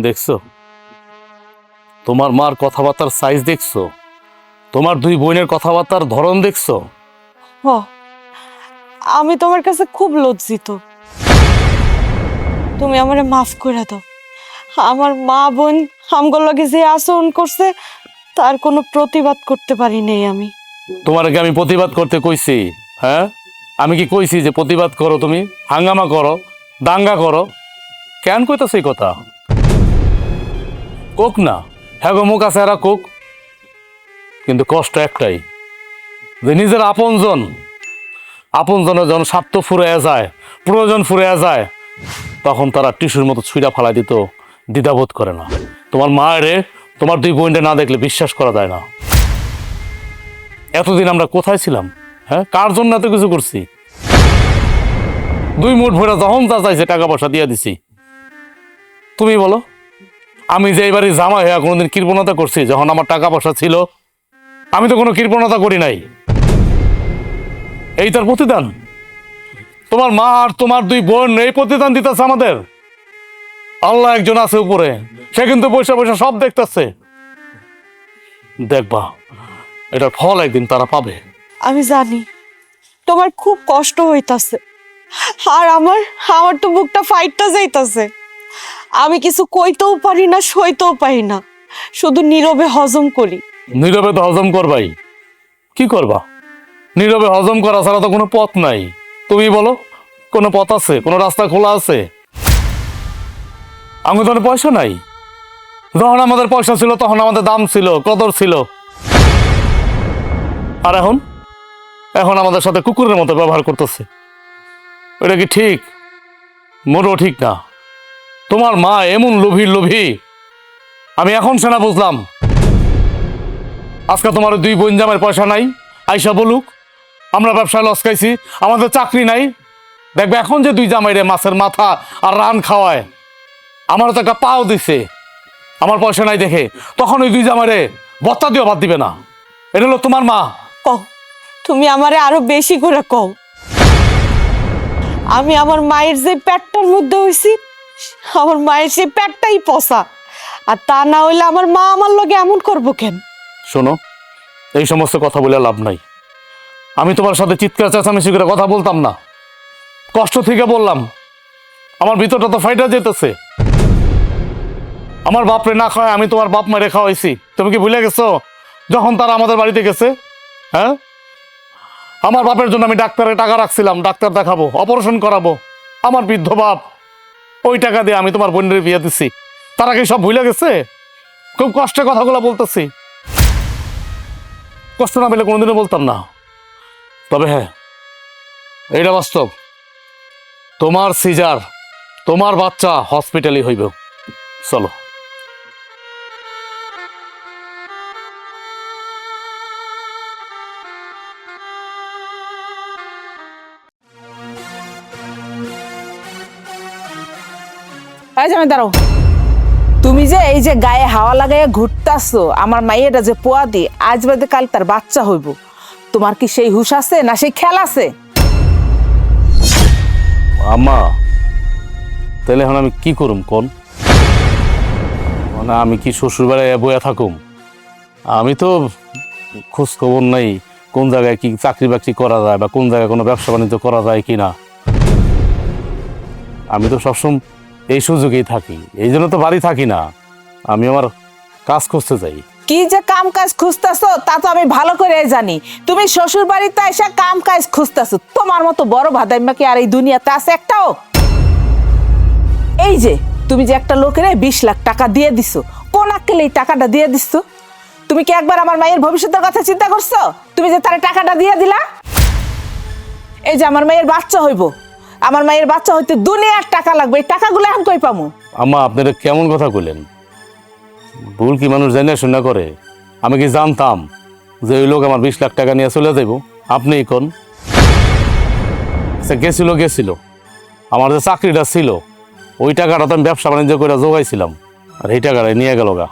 দেখছো তোমার মার কথাবার্তার সাইজ, দেখছো তোমার 2 বোনের কথাবার্তার ধরন, দেখছো? আমি তোমার কাছে খুব লজ্জিত, তুমি আমারে মাফ করে দাও। আমার মা বোন আমগোর লগে যে আচরণ করছে তার কোনো প্রতিবাদ করতে পারি নাই আমি। তোমার কি আমি প্রতিবাদ করতে কইছি? হ্যাঁ, আমি কি কইছি যে প্রতিবাদ করো, তুমি হাঙ্গামা করো, দাঙ্গা করো? কেন কইতাছ এই কথা? কোক না, হ্যাঁ গো, মুখ আছে এরা কোক, কিন্তু কষ্ট একটাই যে নিজের আপনজনের যখন স্বার্থ ফুরাইয়া যায়, প্রয়োজন ফুরাইয়া যায়, তখন তারা টিস্যুর মতো ছুঁড়া ফালাই দিত দ্বিধাবোধ করে না। তোমার মায়েরে তোমার 2 বোনটা না দেখলে বিশ্বাস করা যায় না। এতদিন আমরা কোথায় ছিলাম? হ্যাঁ, কার জন্য এত কিছু করছি? 2 মুঠ ভরে যখন যা চাইছে টাকা পয়সা দিয়ে দিছি। তুমি বলো, আমি যে এবারে জামাই হইয়া কোনোদিন কৃপণতা করছি যখন আমার টাকা পয়সা ছিল? আমি তো কোনো কৃপণতা করি নাই। এই তার প্রতিদান? তোমার মা আর তোমার 2 বোন এই প্রতিদান দিতেছে আমাদের। আল্লাহ একজন আছে উপরে, সে কিন্তু পয়সা পয়সা সব দেখতেছে। দেখবা এটার ফল একদিন তারা পাবে। আমি জানি তোমার খুব কষ্ট হইতাছে, আর আমার তো বুকটা ফাইটটা যাইতাছে। আমি কিছু কইতেও পারি না, সইতেও পারি না, শুধু নীরবে হজম করি। নীরবে তো হজম করবাই, কি করবা? নীরবে হজম করা ছাড়া তো কোনো পথ নাই। তুমি বলো, কোনো পথ আছে? কোনো রাস্তা খোলা আছে? আমাদের তো পয়সা নাই। যখন আমাদের পয়সা ছিল তখন আমাদের দাম ছিল, কদর ছিল। আর এখন আমাদের সাথে কুকুরের মতো ব্যবহার করতেছে। এটা কি ঠিক? মোটেও ঠিক না। তোমার মা এমন লোভী, আমি এখন সেনা বুঝলাম। আজকে তোমার 2 বোন জামাইয়ের পয়সা নাই, আইসা বলুক আমরা ব্যবসায় লস খাইছি, আমাদের চাকরি নাই। দেখবে এখন যে 2 জামাইরে মাছের মাথা আর রান খাওয়ায়, আমারও তো একটা পাও দিছে আমার পয়সা নাই দেখে, তখন ওই 2 জামাইরে বত্তা দিও বাদ দিবে না। এটা হলো তোমার মা। কও, তুমি আমারে আরো বেশি করে কও। আমি আমার মায়ের যে পেটটার মধ্যে হইছি, আমার মায়ের সেই পেটটাই পচা। আর তা না হইলে আমার মা আমার লগে এমন করবো কেন? শোনো, এই সমস্ত কথা বলে লাভ নাই। আমি তোমার সাথে চিৎকার চেঁচামেচি করে কথা বলতাম না, কষ্ট থেকে বললাম। আমার ভিতরটা তো ফাইটা যেতেছে। আমার বাপরে না খাওয়ায় আমি তোমার বাপ মারে খাওয়াইছি। তুমি কি ভুলে গেছো যখন তারা আমাদের বাড়িতে গেছে? হ্যাঁ, আমার বাপের জন্য আমি ডাক্তারের টাকা রাখছিলাম, ডাক্তার দেখাবো, অপারেশন করাবো। আমার বৃদ্ধ বাপ, ওই টাকা দিয়ে আমি তোমার বোনের বিয়ে দিচ্ছি। তারা কি সব ভুলে গেছে? খুব কষ্টে কথাগুলো বলতেছি, কষ্ট না পেলে কোনোদিনও বলতাম না। তবে হ্যাঁ, এইটা বাস্তব, তোমার সিজার, তোমার বাচ্চা হসপিটালে হইব। চলো। এই যে আমি দাঁড়াও, তুমি যে এই যে গায়ে হাওয়া লাগাইয়া ঘুরতাছো, আমার মাইয়াটা যে পোয়া দি আজ বাদে কাল তার বাচ্চা হইব, তোমার কি সেই হুশ আছে না সেই খেল আছে? আম্মা, তাহলে এখন আমি কি করুম কোন? মানে আমি কি শ্বশুর বাড়ি বয়া থাকুম? আমি তো খোঁজ খবর নাই কোন জায়গায় কি চাকরি বাকরি করা যায় বা কোন জায়গায় কোনো ব্যবসা বাণিজ্য করা যায় কিনা। আমি তো সবসময় এই সুযোগেই থাকি, এই জন্য তো বাড়ি থাকি না। আমি আমার কাজ করতে যাই। কি যে কাম কাজ খুঁজতেছো তা তো আমি ভালো করে জানি। তুমি শ্বশুর বাড়িতে এসে কাম কাজ খুঁজতেছো, তোমার মতো বড় ভাদাইমা কি আর এই দুনিয়াতে আছে একটাও? এই যে তুমি যে একটা লোকের 20 লাখ টাকা দিয়ে দিছো, কোন আক্কেলে এই টাকাটা দিয়ে দিছো? তুমি কি একবার আমার মায়ের ভবিষ্যতের কথা চিন্তা করছো? তুমি যে তার টাকাটা দিয়ে দিলা, এই যে আমার মায়ের বাচ্চা হইব, আমার মায়ের বাচ্চা হইতে দুনিয়ার টাকা লাগবে, এই টাকাগুলো এখন কই পামু? আম্মা, আপনারা কেমন কথা কইলেন? ভুল কি মানুষ জানে শুনে করে? আমি কি জানতাম যে ওই লোক আমার 20 লাখ টাকা নিয়ে চলে যাইব? আপনি কোন সে গেছিল আমার যে চাকরিটা ছিল ওই টাকাটা তো আমি ব্যবসা বাণিজ্য করে জোগাইছিলাম, আর এই টাকাটা নিয়ে গেল গা।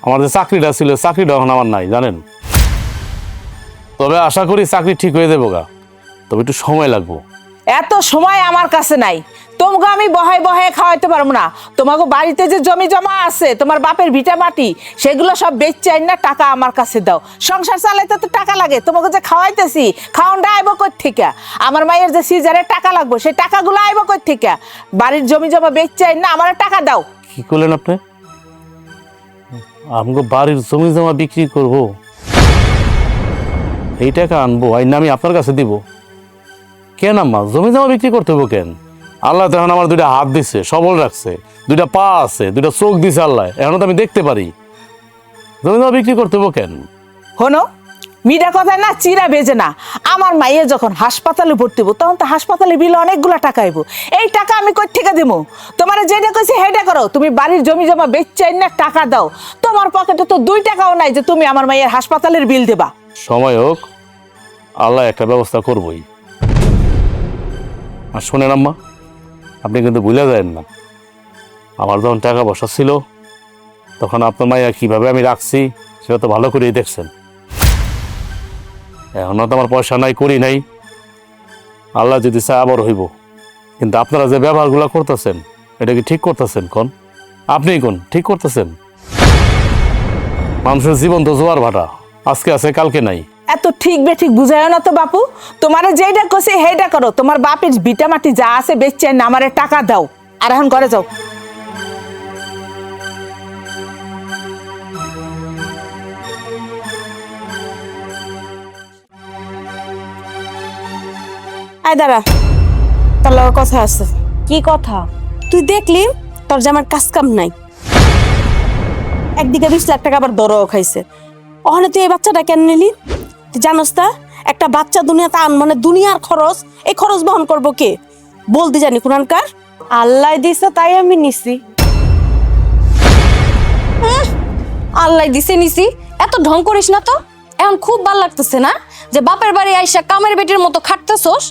আমার যে চাকরিটা ছিল, চাকরিটা এখন আমার নাই জানেন। তবে আশা করি চাকরি ঠিক হয়ে যাবো গা, তবে একটু সময় লাগবো। এত সময় আমার কাছে নাই, তোমাকে আমি বহায় বহায় খাওয়াইতে পারবো না। তোমাকে বাড়িতে যে জমি জমা আছে, তোমার বাপের ভিটা মাটি, সেগুলো সব বেচে আইন না টাকা আমার কাছে দাও। সংসার চালাইতে তো টাকা লাগে, তোমাকে যে খাওয়াইতেছি খাওয়ানটা আইব কই থেকে? আমার মায়ের যে সিজারের টাকা লাগবে সেই টাকাগুলো আইব কই থেকে? বাড়ির জমি জমা বেচে আইন না, আমার টাকা দাও। কি করলেন আপনি? আমাকে বাড়ির জমি জমা বিক্রি করব, এই টাকা আনবো আইন আমি আপনার কাছে দিব? কেন আম্মা, জমি জমা বিক্রি করতে হবো কেন? আল্লাহ তো এখন আমার 2টা হাত দিছে, সবল রাখছে, 2টা পা আছে, 2টা চোখ দিছে আল্লাহ, এখনো তো আমি দেখতে পারি। জমি জমা বিক্রি করতে হবো কেন? হনো, মিডা কথায় না চিরা বেজে না। আমার মাইয়া যখন হাসপাতালে ভর্তি হবো তখন তো হাসপাতালে বিল অনেকগুলা টাকা আইব, এই টাকা আমি কই থেকে দেবো? তোমার যেটা কইছি সেটা করো, তুমি বাড়ির জমি জমা বেচে না টাকা দাও। তোমার পকেটে তো 2 টাকাও নাই যে তুমি আমার মাইয়ের হাসপাতালের বিল দেবা। সময় হোক, আল্লাহ একটা ব্যবস্থা করবই। আর শোনেন আম্মা, আপনি কিন্তু ভুলে যাবেন না, আমার যখন টাকা পয়সা ছিল তখন আপনার মাইয়া কিভাবে আমি রাখছি সেটা তো ভালো করেই দেখছেন। এখনও তো আমার পয়সা নাই, করি নাই, আল্লাহ যদি চায় আবার হইব। কিন্তু আপনারা যে ব্যবহারগুলো করতেছেন এটা কি ঠিক করতেছেন? কোন আপনিই কোন ঠিক করতেছেন? মানুষের জীবন তো জোয়ার ভাটা, আজকে আছে কালকে নাই। এত ঠিক বেঠিক বুঝায় না তো বাপু, তোমারে যেটা কইছে সেইটা করো। তোমার বাপের ভিটা মাটি যা আছে বেচে না আমারে টাকা দাও, আর এখন ঘরে যাও। আয় দাঁড়া, তোর লগে কথা আছে। কি কথা? তুই দেখলি তোর যে আমার কাজ কাম নাই, একদিকে 20 লাখ টাকা আবার দরও খাইছে। ওখানে তুই এই বাচ্চাটা কেন নিলি? তুই জানোস তা একটা বাচ্চা দুনিয়াতে মানে দুনিয়ার খরচ, এই খরচ বহন করবো কে? বলতে জানি কুরানকার। আল্লাহ দিছে তাই আমি নিছি। আল্লাহ দিছে নিছি, এত ঢং করিস না তো। এখন খুব ভালো লাগতেছে না যে বাপের বাড়ি আইসা কামের বেটির মতো খাটতেছস?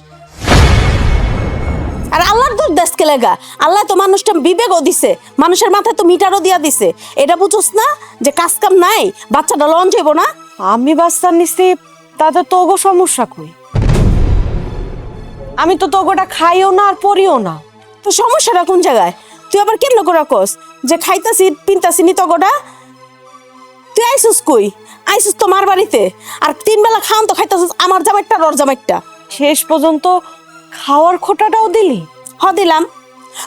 আর আল্লাহর দোষ দেশকে লেগা, আল্লাহ তো মানুষটা বিবেকও দিছে, মানুষের মাথায় তো মিটারও দিয়া দিছে। এটা বুঝোস না যে কাজ কাম নাই, বাচ্চাটা লঞ্চ যাইব না? আমি বাচ্চা নিছি, তাতে তোগো সমস্যা কই? আমি তো তোগোটা খাইও না আর পরিও না। তো সমস্যাটা কোন জায়গায়? তুই আবার কেন করে রাখস যে খাইতাছি পিনতাছি নি তগোটা? তুই আইসুস কই? আইসুস তো মার বাড়িতে, আর 3 বেলা খাওন তো খাইতাছিস আমার জামাইটা আর ওর জামাইটা। শেষ পর্যন্ত খাওয়ার খোটাটাও দিলি? দিলাম।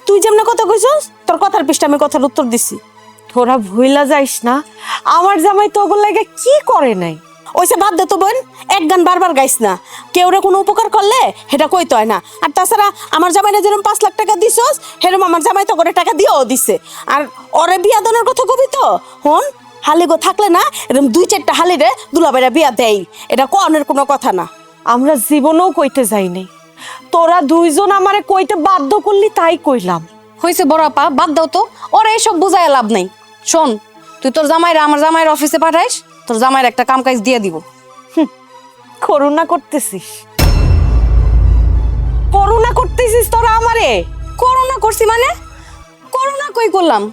তুই যেমন কথা কইছস, তোর কথার পিছটা আমি কথার উত্তর দিছি। তোরা ভুইলা যাইস না, আমার জামাই তোগো লাগে কি করে নাই। ওইসে বাদ দে তো বোন, এক গান বারবার গাইস না। কেউ রে কোনো উপকার করলে সেটা কইতে হয় না। আর তাছাড়া আমার জামাইরা যেরকম 5 লাখ টাকা দিছস, সেরকম আমার জামাই তো করে টাকা দিয়েও দিছে। আর ওরে বিয়া দেওয়ার কথা কবি তো হন, হালিগো থাকলে না এরকম 2-4টা হালিরে দুলাভাইরা বিয়া দেয়, এটা কোনের কোনো কথা না। আমরা জীবনেও কইতে যাই নাই, তোরা দুইজন আমারে কইতে বাধ্য করলি তাই কইলাম। হয়েছে বড় আপা, বাদ দাও তো, ওরা এইসব বুঝায় লাভ নাই। শোন, তুই তোর জামাইরা আমার জামাইয়ের অফিসে পাঠাইস, তোর জামাইয়ের একটা কাম কাজ দিয়ে দিব। করুণা করতেছিস, করুণা করতেছিস তোরা আমারে? করোনা করছি মানে? করোনা কই করলাম?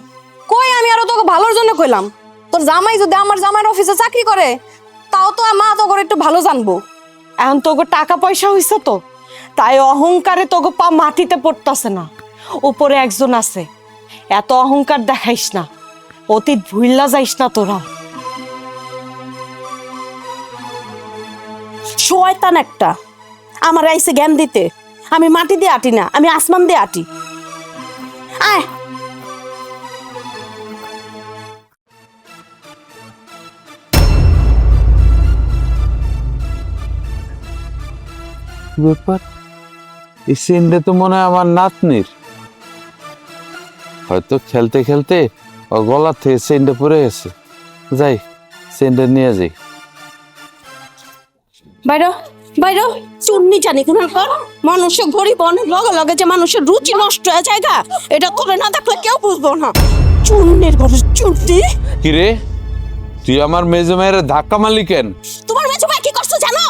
কই আমি আরো তোকে ভালোর জন্য কইলাম। তোর জামাই যদি আমার জামাইয়ের অফিসে চাকরি করে, তাও তো মা তো করে একটু ভালো জানবো। এখন তোগো টাকা পয়সা হইছে তো, তাই অহংকারে তোগো পা মাটিতে পড়তাছে না। উপরে একজন আছে, এত অহংকার দেখাইস না, অতীত ভুইলা যাইস না তোরা। শয়তান একটা, আমার আইসে জ্ঞান দিতে। আমি মাটি দিয়ে আটি না, আমি আসমান দিয়ে আটি। আয় কি ব্যাপার? এই চেনটা তো মনে হয় আমার নাতনির। হয়তো খেলতে খেলতে ও গলা থেকে চেনটা পড়ে গেছে। যাই, চেনটা নিয়ে যাই। বাইরো বাইরো, চুন্নি জানি কোন মানুষে গরিব অনেক লগে লগে যে মানুষের রুচি নষ্ট হয়ে যায় গা, এটা তোরে না দেখলে কেউ বুঝবো না। চুন্নির ঘরে চুন্নি। কি রে, তুই আমার মেজো মেয়ের ধাক্কা মারলি কেন? তোমার মেজো ভাই কি করছে জানো?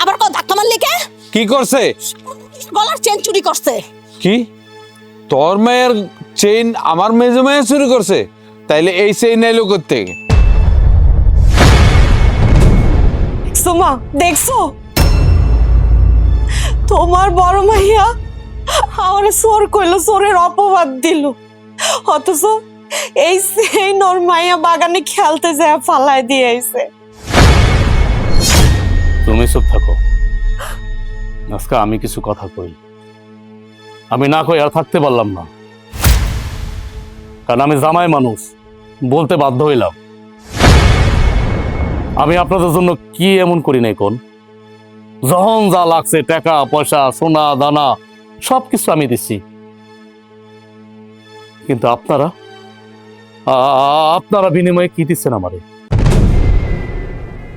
আবার কো ধাক্কা মারলি কে? কি করছে? গলার চেন চুরি করছে। কি, তোর মেয়ের চেইন আমার মেজো মেয়ে চুরি করছে? তাইলে এই চেইন এলো করতে? দেখছো মা, দেখছো তোমার বড় মাইয়া আমার চোর কইলো, চোরের অপবাদ দিল। অথচ এই সেই নোর মাইয়া বাগানে খেলতে যায় ফালায় দিয়ে আইছে। তুমি চুপ থাকো আজকে, আমি কিছু কথা কই। আমি না কই আর থাকতে পারলাম না, কারণ আমি জামাই মানুষ, বলতে বাধ্য হইলাম। আমি আপনাদের জন্য কি এমন করি নাই কোন? যখন যা লাগছে, টাকা পয়সা সোনা দানা সবকিছু আমি দিচ্ছি, কিন্তু আপনারা আপনারা বিনিময়ে কি দিচ্ছেন আমারে?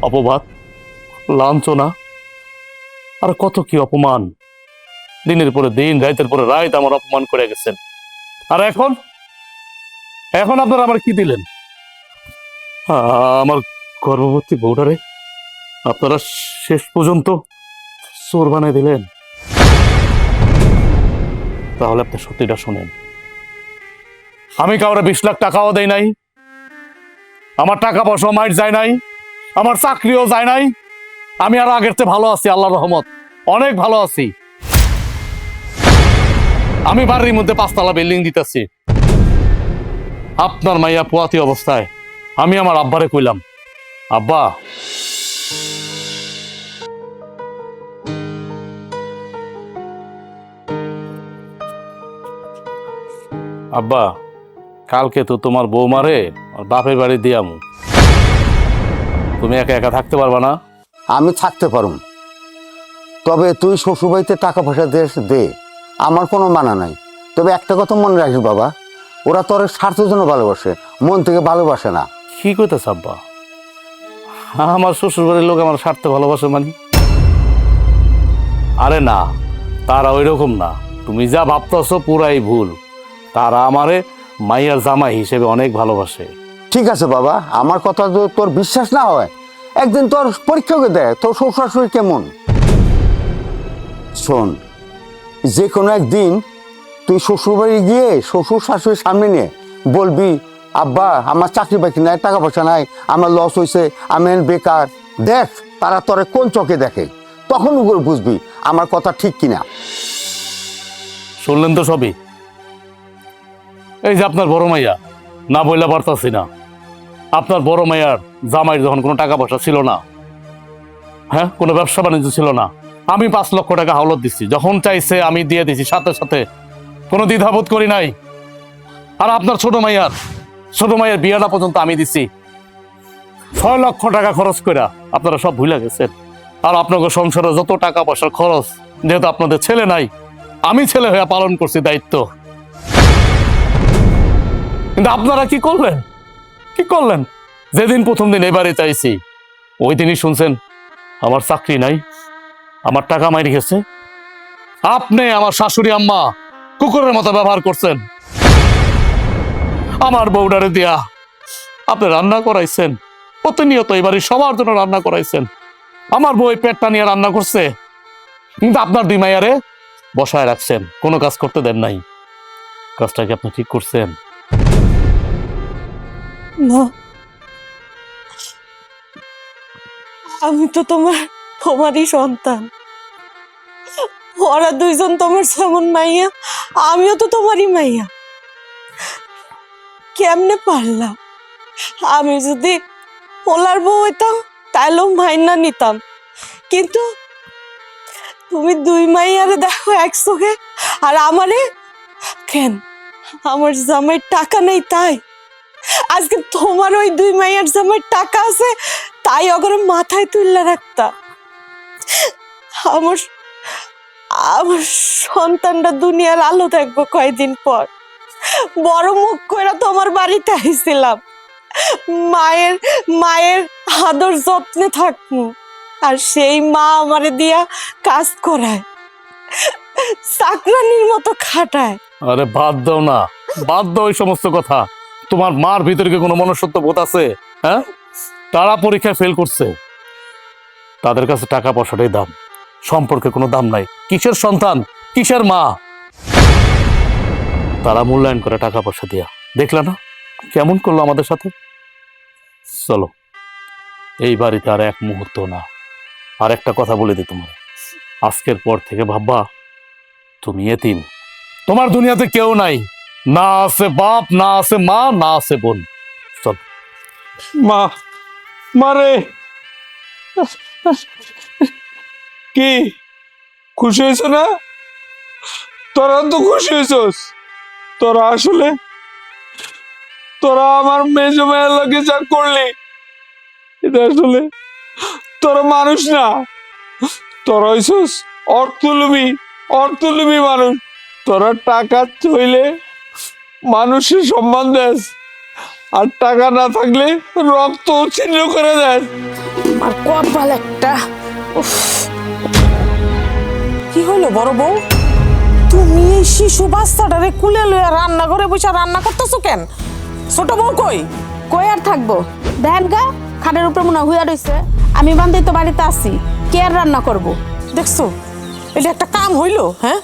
অপবাদ, লাঞ্ছনা, আর কত কি অপমান। দিনের পরে দিন, রাতের পরে রাত আমার অপমান করে গেছেন। আর এখন এখন আপনারা আমার কি দিলেন? আমার গর্ভবতী বউটারে আপনারা শেষ পর্যন্ত চোর বানাই দিলেন। তাহলে আপনি সত্যিটা শুনেন, আমি কাউরে 20 লাখ টাকাও দেই নাই, আমার টাকা পয়সা মাইট যায় নাই, আমার চাকরিও যায় নাই। আমি আরো আগের চেয়ে ভালো আছি, আল্লাহর রহমত, অনেক ভালো আছি। আমি বাড়ির মধ্যে 5 তলা বিল্ডিং দিতেছি। আপনার মাইয়া পোয়াতি অবস্থায় আমি আমার আব্বারে কইলাম, আব্বা আব্বা কালকে তো তোমার বৌমারে বাপের বাড়ি দিয়ামু, তুমি একা একা থাকতে পারবা না? আমি থাকতে পারুম, তবে তুই শ্বশুরবাড়িতে টাকা পয়সা দে, আমার কোনো মানা নাই। তবে একটা কথা মনে রাখিস বাবা, ওরা তোর স্বার্থের জন্য ভালোবাসে, মন থেকে ভালোবাসে না। কি কইতেছ আব্বা? আমার শ্বশুরবাড়ির লোক আমার স্বার্থে ভালোবাসে মানে? আরে না, তারা ওই রকম না, তুমি যা ভাবতেছ পুরাই ভুল। তারা আমারে মাইয়ার জামাই হিসেবে অনেক ভালোবাসে। ঠিক আছে বাবা, আমার কথা যদি তোর বিশ্বাস না হয়, একদিন তোর পরীক্ষা করে দেয় তোর শ্বশুর শাশুড়ি কেমন। শোন, যে কোনো একদিন তুই শ্বশুরবাড়ি গিয়ে শ্বশুর শাশুড়ির সামনে নিয়ে বলবি, আব্বা আমার চাকরি বাকরি নাই, টাকা পয়সা নাই, আমার লস হয়েছে, আমি এখন বেকার। দেখ তারা তোরে কোন চোখে দেখে, তখন ওগুলো বুঝবি আমার কথা ঠিক কিনা। শুনলেন তো সবই। এই যে আপনার বড় মাইয়া, না বইলা পারতাছি না, আপনার বড় মাইয়ার জামাইয়ের যখন কোনো টাকা পয়সা ছিল না, হ্যাঁ, কোনো ব্যবসা বাণিজ্য ছিল না, আমি 5 লক্ষ টাকা হাওলাত দিচ্ছি, যখন চাইছে আমি দিয়ে দিছি, সাথে সাথে কোনো দ্বিধাবোধ করি নাই। আর আপনার ছোট মাইয়ার বিয়েটা পর্যন্ত আমি দিছি 6 লক্ষ টাকা খরচ করে। আপনারা সব ভুলে গেছেন। আর আপনাকে সংসারে যত টাকা পয়সার খরচ, যেহেতু আপনাদের ছেলে নাই, আমি ছেলে হয়ে পালন করছি দায়িত্ব। কিন্তু আপনারা কি করলেন? যেদিন প্রথম দিন এবারে চাইছি, ওই দিনই শুনছেন আমার চাকরি নাই, আমার টাকা মাইরে গেছে। আপনি আমার শাশুড়ি আম্মা কুকুরের মতো ব্যবহার করছেন। আমার বউডারে দিয়া আপনি রান্না করাইছেন, প্রতিনিয়ত এবারে সবার জন্য রান্না করাইছেন। আমার বউ পেটটা নিয়ে রান্না করছে, কিন্তু আপনার 2 মাইয়ারে বসায় রাখছেন, কোনো কাজ করতে দেন নাই। কাজটা কি আপনি ঠিক করছেন? না, আমি তো তোমারই সন্তান। ওরা 2 জন তোমার যেমন মাইয়া, আমিও তো তোমারই মাইয়া। কেমনে পারলাম? আমি যদি ওলার বউ হইতাম তাইলেও মাইনা নিতাম, কিন্তু তুমি 2 মাইয়ারে দেখো এক চোখে, আর আমারে কেন? আমার জামাই টাকা নেই তাই? আজকে তোমার ওই 2 মাইয়ার জামাই টাকা আছে তাই ওগরে মাথায় তুললে রাখতা। আমার সন্তানটা দুনিয়ার আলো দেখবো কয়দিন পর। বড় মুখ কইরা তোমার বাড়িতে আইছিলাম, মায়ের আদর যত্নে থাকবো, আর সেই মা আমারে দিয়া কাজ করায়, চাকরানির মতো খাটায়। আরে বাদ দাও ওই সমস্ত কথা। তোমার মার ভিতরে কি কোনো মনুষ্যত্ব বোধ আছে? হ্যাঁ, তারা পরীক্ষায় ফেল করছে, তাদের কাছে টাকা পয়সাটাই দাম, সম্পর্কে কোনো দাম নাই। কিসের সন্তান, কিসের মা, তারা মূল্যায়ন করে টাকা পয়সা দিয়া। দেখলা না কেমন করলো আমাদের সাথে? চলো, এই বাড়িতে আর 1 মুহূর্ত না। আর একটা কথা বলে দিই তোমার, আজকের পর থেকে ভাববা তুমি এতিম, তোমার দুনিয়াতে কেউ নাই, না আছে বাপ, না আছে মা, না আছে বোন। চল। মারে কি খুশি হয়েছ না? তোরা তো খুশি হয়েছস। তোরা আমার মেজো মেয়ের লোকে যা করলি, এটা আসলে তোরা মানুষ না, তোরা হইছস অর্থলোভী মানুষ। তোরা টাকা চইলে মানুষের সম্মান দেস, আর টাকা না থাকলে রক্ত ছিন্ন করে দেয়। আর কপাল একটা। কি হলো বড় বউ, তুমি এই শিশু বাচ্চাটারে কুলে লইয়া রান্না করে বসে রান্না করতেছো কেন? ছোট বউ কই? কই আর থাকবো? দেখেন গা, খাটের উপরে মনে হইয়া রইছে, আমি বান্ধে তো বাড়িতে আছি, কে আর রান্না করবো? দেখছো এটা একটা কাম হইলো? হ্যাঁ,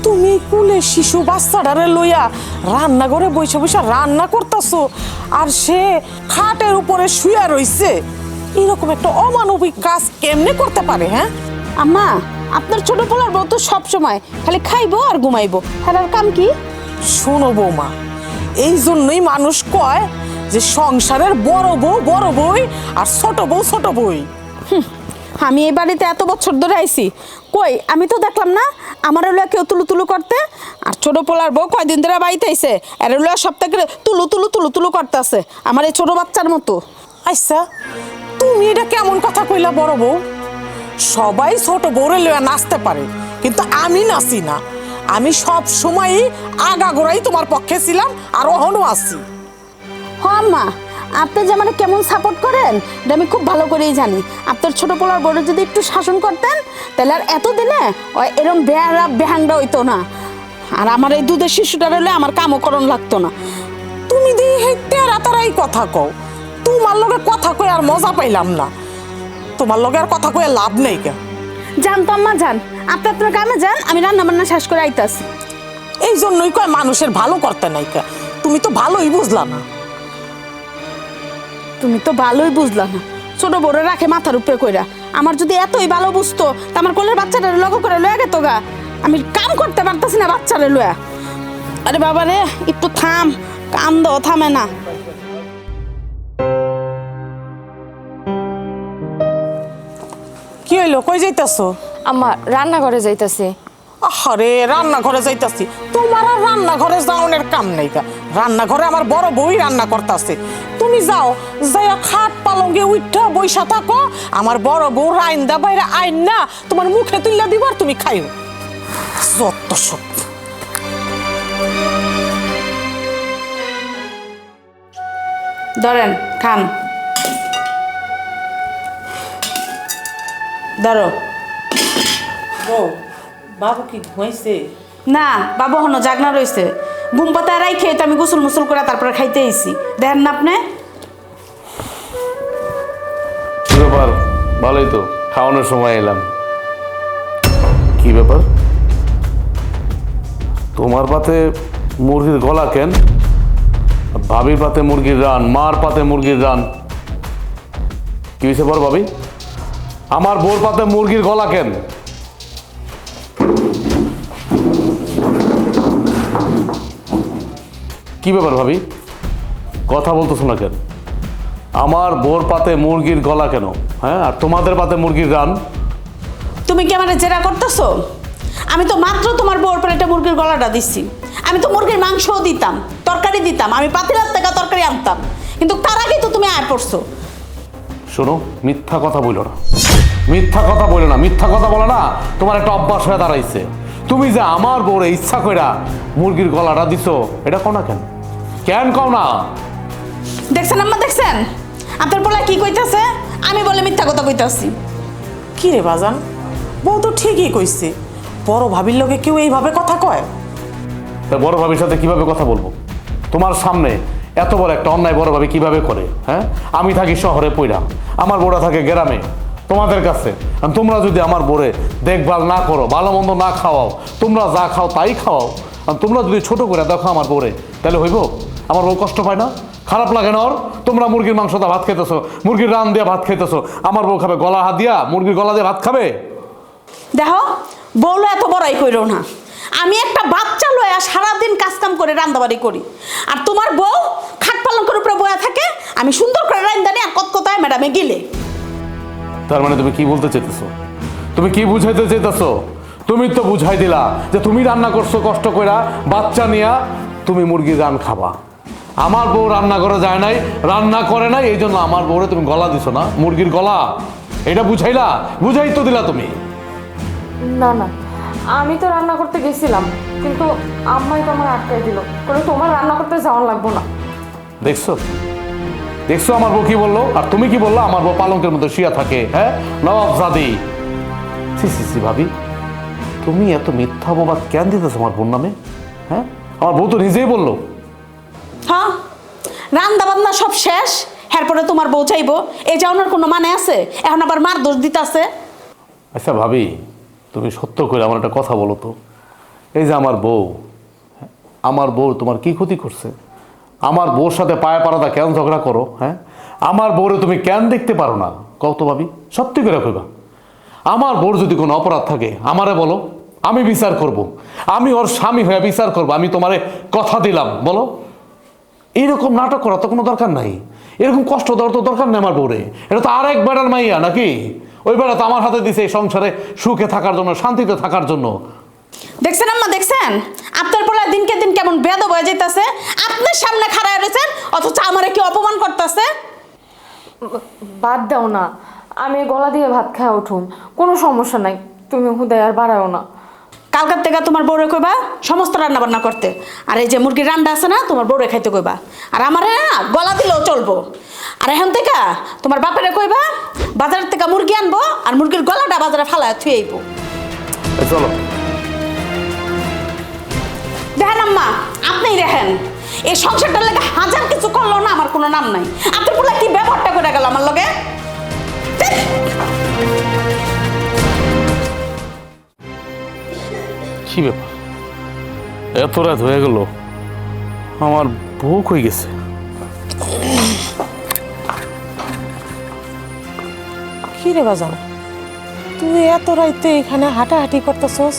তুমি কুলে শিশু বাচ্চাটারে লইয়া রান্না করে বসে বসে রান্না করতেছো, আর সে খাটের উপরে শুয়া রইছে। এরকম একটা অমানবিক কাজ কেমনে করতে পারে? হ্যাঁ আম্মা, আপনার ছোট পোলার বউ তো সবসময় খালি খাইবো আর ঘুমাইবো, হ্যাঁ কাম কি? শোনো বৌমা, এই জন্যই মানুষ কয় যে সংসারের বড় বই আর ছোট বই। আমি এই বাড়িতে এত বছর ধরে আইছি, কই আমি তো দেখলাম না আমার হলো কেউ তুলু করতে। আর ছোট পোলার বউ কয়দিন ধরে বাড়িতে আইছে, এর হলো সপ্তাহে তুলু করতেছে আমার এই ছোট বাচ্চার মতো। আচ্ছা, তুমি এটা কেমন কথা কইলা বড় বউ? সবাই ছোট বউরে লইয়া নাচতে পারে, কিন্তু আমি নাচি না। আমি সব সময়ই আগাগোড়াই তোমার পক্ষে ছিলাম, আর অহনও আছি। হ্যাঁ আম্মা, আপনি যে আমার কেমন সাপোর্ট করেন এটা আমি খুব ভালো করেই জানি। আপনার ছোট পোলার বড় যদি একটু শাসন করতেন, তাহলে আর এতদিনে এরম বেহাংটা হইতো না, আর আমার এই দুধের শিশুটা রইলে আমার কামও করণ লাগতো না। তুমি দিয়ে তারাই কথা কও, তোমার লগে কথা কই আর মজা পাইলাম না। তোমার লগে আর কথা কয়ে লাভ নেই কেন? জান তো আম্মা, যান আপনি আপনার কামে যান, আমি রান্না বান্না শেষ করে আইতাছি। এই জন্যই কয় মানুষের ভালো করতে নাই কা। তুমি তো ভালোই বুঝলা না। তুমি তো ভালোই বুঝলা না, ছোট বড় রাখে মাথার উপরে কইরা। আমার যদি এতই ভালো বুঝতো তা আমার কোলের বাচ্চাটা লগ করে লয়ে গেত গা। আমি কাম করতে পারতাছি না বাচ্চারে লয়া। আরে বাবা রে, একটু থাম, কাম দাও, থামে না। কি হইলো, কই যাইতাছো? আম্মা রান্নাঘরে যাইতাছি। আরে রান্নাঘরে যাইতাছি, তোমার আর রান্নাঘরে যাওনের কাম নাই কা। রান্নাঘরে আমার বড় বউই রান্না করতেছে। তুমি যাও, যাইয়া খাট পালঙ্গে উঠা বইসা থাকো। আমার বড় বউ রাইন্দা বাইরে আইন না তোমার মুখে তুইলা দিবার, তুমি খাইও। যত সব। ধরেন, খান। ধরো। বাবু কি ঘুমাইছে? না, বাবু হনো জাগনা রয়েছে। ঘুম পাতায় রাইখে তো আমি গোসল মুসল করে তারপরে খাইতে আইছি। দেখেন না আপনি? কি ব্যাপার? ভালোই তো, খাওয়ানোর সময় এলাম। কি ব্যাপার, তোমার পাতে মুরগির গলা কেন? ভাবির পাতে মুরগির রান, মার পাতে মুরগির রান। কি হয়েছে বল ভাবি? আমার বোর পাতে মুরগির গলা কেন? কি ব্যাপার ভাবি, কথা বলতেছো না কেন? আমার বোর পাতে মুরগির গলা কেন? হ্যাঁ, আর তোমাদের পাতে মুরগির রান? তুমি কি আমার জেরা করতেছো? আমি তো মাত্র তোমার বউর পরে একটা মুরগির গলাটা দিচ্ছি। আমি তো মুরগির মাংসও দিতাম, তরকারি দিতাম, আমি পাতিলার থেকে তরকারি আনতাম, কিন্তু তার আগে তো তুমি আয় পড়ছো। শোনো, মিথ্যা কথা বলো না, মিথ্যা কথা বলো না। মিথ্যা কথা বলে না তোমার একটা অভ্যাস হয়ে দাঁড়াইছে। তুমি যে আমার বউরে ইচ্ছা কইরা মুরগির গলাটা দিছো, এটা কও না কেন? কেন কও না? দেখছেন আম্মা, দেখছেন আপনার বলা কি কইতাছে? আমি বলে মিথ্যা কথা কইতাছি। কি রে বাজান, বউ তো ঠিকই কইছে। বড় ভাবির লগে কেউ এইভাবে কথা কয়? তা বড় ভাবির সাথে কিভাবে কথা বলবো? তোমার সামনে এত বড় একটা অন্যায় বড় ভাবি কিভাবে করে? হ্যাঁ, আমি থাকি শহরে পইরা, আমার বউরা থাকে গ্রামে তোমাদের কাছে। আর তোমরা যদি আমার বউরে দেখভাল না করো, ভালো মন্দ না খাওয়াও, তোমরা যা খাও তাই খাওয়াও, আর তোমরা যদি ছোট করে দেখো আমার বউরে, তাহলে হইব? আমার বউ কষ্ট পায় না? খারাপ লাগে না ওর? তোমরা মুরগির মাংস দিয়ে ভাত খেতেছো, মুরগির রান দিয়ে ভাত খেতেছো, আমার বউ খাবে গলা হাত দিয়া, মুরগির গলা দিয়ে ভাত খাবে? দেখো, বউলো এত বড়াই কইরো না। আমি একটা বাচ্চা লয়া সারাদিন কাজকাম করে রান্দাবাড়ি করি, আর তোমার বউ খাট পালঙ্কের উপরে বয়া থাকে। আমি সুন্দর করে রান্দানি আর কতকতায় ম্যাডামে গিলে। তার মানে তুমি কি বলতে চাইতেছো? তুমি কি বুঝাইতে চাইতেছো? তুমি তো বুঝাই দিলা যে তুমি রান্না করছো কষ্ট কইরা, বাচ্চা নিয়া, তুমি মুরগির রান খাবা। আমার বউ রান্না করে যায় নাই, রান্না করে নাই, এই জন্য আমার বউরে তুমি গলা দিছো না, মুরগির গলা। এটা বুঝাইলা? বুঝাই তো দিলা তুমি। না না, আমি তো রান্না করতে গেছিলাম, কিন্তু আম্মাই তো আমার আটকাই দিল, বলে তোমার রান্না করতে যাওয়া লাগবো না। দেখছো, দেখছো আমার বউ কি বললো? আর তুমি কি বললা? আমার বউ পালঙ্কের মধ্যে শুয়া থাকে। হ্যাঁ, নবাবজাদি। সি সি সি ভাবি, তুমি এত মিথ্যা অপবাদ কেন দিতেছো আমার বোন নামে? হ্যাঁ, আমার বউ তো নিজেই বললো। হ্যাঁ, রান্না বান্না সব শেষ, এরপরে তোমার বউ চাইবো, এই যাওয়ানোর কোনো মানে আছে? এখন আবার মার দোষ দিতেছে। আচ্ছা ভাবি, তুমি সত্য করে আমার একটা কথা বলো তো, এই যে আমার বউ তোমার কি ক্ষতি করছে? আমার বউর সাথে পায়ে পাড়াটা কেন ঝগড়া করো? হ্যাঁ, আমার বউরে তুমি কেন দেখতে পারো না? কত ভাবি, সত্যি করে কইবা। আমার বউর যদি কোনো অপরাধ থাকে আমারে বলো, আমি বিচার করব। আমি ওর স্বামী হয়ে বিচার করব। আমি তোমারে কথা দিলাম, বলো। এইরকম নাটক করা তো কোনো দরকার নাই, এরকম কষ্ট দেওয়ার তো দরকার নেই আমার বউরে। এটা তো আরেক বেড়ার মাইয়া নাকি? ওই বেড়া তো আমার হাতে দিছে এই সংসারে সুখে থাকার জন্য, শান্তিতে থাকার জন্য। দেখছেন আম্মা, দেখছেন আপনার পোলা দিনকে দিন কেমন বেয়াদব হয়ে যাইতাছে। আপনার সামনে খাড়ায় রয়েছেন, অথচ আমারে কি অপমান করতেছে। বাদ দাও না, আমি গলা দিয়ে ভাত খাওয়া উঠুন, কোনো সমস্যা নাই, তুমি হুদায় আর বাড়াও না। কালকার থেকে তোমার বউরে কইবা সমস্ত রান্না বান্না করতে, আর এই যে মুরগির রান্না আছে না, তোমার বউরে খাইতে কইবা। আর আমারে না গলা দিলেও চলবো। আর এখন থেকে তোমার বাপেরে কইবা বাজারের থেকে মুরগি আনবো, আর মুরগির গলাটা বাজারে ফালায় থুয়ে আইবো। চলো। দেখেন আম্মা, আপনিই দেখেন, এই সংসারটার লাগে হাজার কিছু করলো না, আমার কোনো নাম নাই। আপনার বলে কি ব্যবহারটা করে গেল আমার লগে? কি ব্যাপার, এত রাত হয়ে গেল, আমার বুক হয়ে গেছে। কি রে বাজান, তুই এত রাইতে এখানে হাঁটাহাঁটি করতেছস,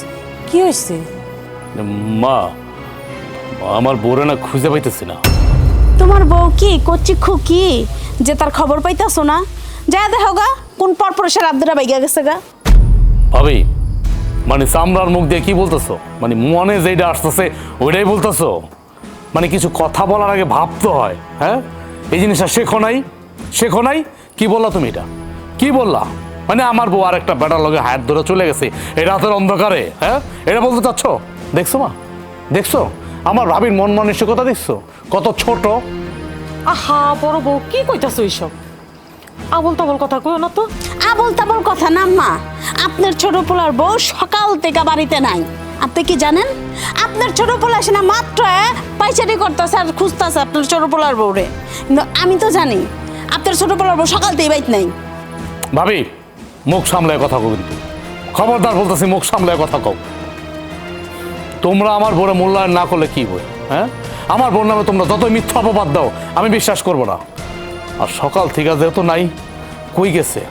কি হয়েছে? মা, আমার বউরে না খুঁজে পাইতেছি না। তোমার বউ কি কচ্ছি খুকি যে তার খবর পাইতাছো না? যা দেখো গা কোন পরপরশের আব্দুরা বাইগা গেছে গা। ভাবি, মানে চামড়ার মুখ দিয়ে কি বলতেছো? মানে মনে যেটা আসতেছে ওইটাই বলতেছো? মানে কিছু কথা বলার আগে ভাবতে হয়, হ্যাঁ? এই জিনিসটা শেখো নাই, শেখো নাই? কি বললা তুমি এটা? কি বললা? মানে আমার বউ আর একটা বেটার লগে হাত ধরে চলে গেছে এই রাতের অন্ধকারে, হ্যাঁ? এটা বলতে চাচ্ছ? দেখছো মা, দেখছো আমার ভাবির মন মানসিকতা, দেখছো কত ছোট? আহা বড় বউ, কি কইতাছো এইসব? আবল তাবল কথা কইও না তো। আবল তাবল কথা না মা, আপনার ছোট পোলার বউ সকাল থেকে বাড়িতে নাই। আপনি কি জানেন? আপনার ছোট পোলা সে না মাত্র পাইচারি করতেছে আর খুঁজতেছে আপনার ছোট পোলার বউরে। কিন্তু আমি তো জানি আপনার ছোট পোলার বউ সকাল থেকে বাইত নাই। ভাবি, মুখ সামলায় কথা কও, কিন্তু খবরদার বলতেছি, মুখ সামলায় কথা কও। তোমরা আমার বোরে মূল্যায়ন না করলে কি বই, হ্যাঁ? আমার বোর নামে তোমরা যতই মিথ্যা অপবাদ দাও আমি বিশ্বাস করবো না। আর সকাল থেকে যেহেতু নাই, কই গেছে?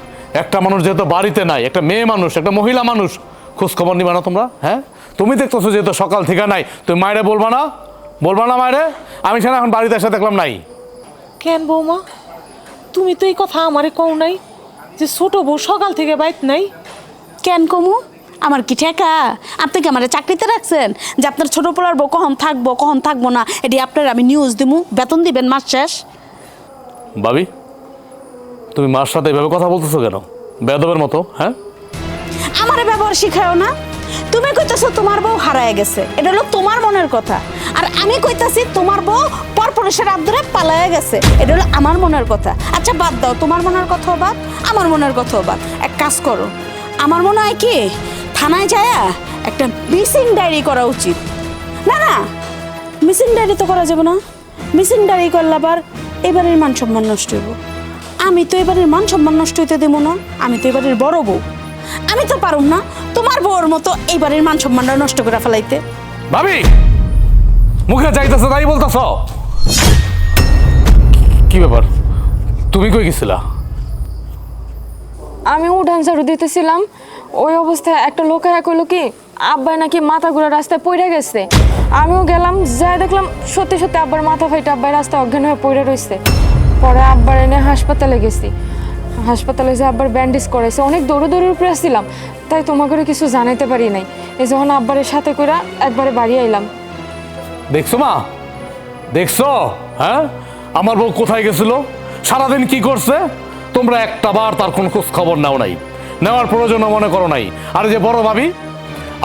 একটা মানুষ যেহেতু বাড়িতে নাই, একটা মেয়ে মানুষ, একটা মহিলা মানুষ, খোঁজ খবর নিবা না তোমরা, হ্যাঁ? তুমি দেখতেছো যেহেতু সকাল থেকে নাই, তুমি মায়েরে বলবা না? বলবা না মায়েরে? আমি সেটা এখন বাড়িতে এসে দেখলাম নাই। কেন বৌমা, তুমি তো এই কথা আমারে কও নাই যে ছোট বউ সকাল থেকে বাইত নাই? কেন কমু? আমার কি ঠেকা? আপনি কি আমার চাকরিতে রাখছেন যে আপনার ছোট পোলার বউ কখন থাকবো না এটি আপনার আমি নিউজ দিমু, বেতন দিবেন মাস শেষ? ভাবি, তুমি মার সাথে এভাবে কথা বলতেছো কেন? বেয়াদবের মতো, হ্যাঁ? আমারে ব্যবহার শিখায়ও না। তুমি কইতাছো তোমার বউ হারায় গেছে, এটা হলো তোমার মনের কথা। আর আমি কইতাছি তোমার বউ পরপরশের আব্দুরে পালায় গেছে, এটা হলো আমার মনের কথা। আচ্ছা বাদ দাও, তোমার মনের কথাও বাদ, আমার মনের কথাও বাদ। এক কাজ করো, আমার মনে হয় কি থানায় যায়া একটা মিসিং ডায়েরি করা উচিত। না না, মিসিং ডায়েরি তো করা যাবে না। মিসিং ডায়েরি করলে আবার এবারের মান সম্মান নষ্ট হইব। আমি তো এবারের মান সম্মান নষ্ট হইতে দেবো না। আমি তো এবারের বড় বউ, আমি তো পারুম না তোমার বউর মতো এইবারের মান সম্মানটা নষ্ট করে ফেলাইতে। ভাবি, মুখে যাইতেছে তাই বলতেছ? কি ব্যাপার, তুমি কই গেছিলা? আমি উঠান ঝাড়ু দিতেছিলাম, ওই অবস্থায় একটা লোক কইলো কি আব্বাই নাকি মাথা ঘুরে রাস্তায় পড়ে গেছে। আমিও গেলাম, যাই দেখলাম সত্যি সত্যি আব্বার মাথা ফাইটে আব্বাই রাস্তায় অজ্ঞান হয়ে পড়ে রয়েছে। পরে আব্বার এনে হাসপাতালে গেছি, হাসপাতালে যে আব্বার ব্যান্ডেজ করাইছে। অনেক দৌড়ের উপরে আসছিলাম, তাই তোমাকে কিছু জানাইতে পারি নাই। এই যখন আব্বারের সাথে কইরা একবারে বাড়ি আইলাম। দেখছো মা, দেখছো, হ্যাঁ? আমার বউ কোথায় গেছিল, সারাদিন কি করছে? তোমরা একটা বার তার কোন খোঁজ খবর নাও নাই, নেওয়ার প্রয়োজন মনে করো নাই। আর যে বড় ভাবি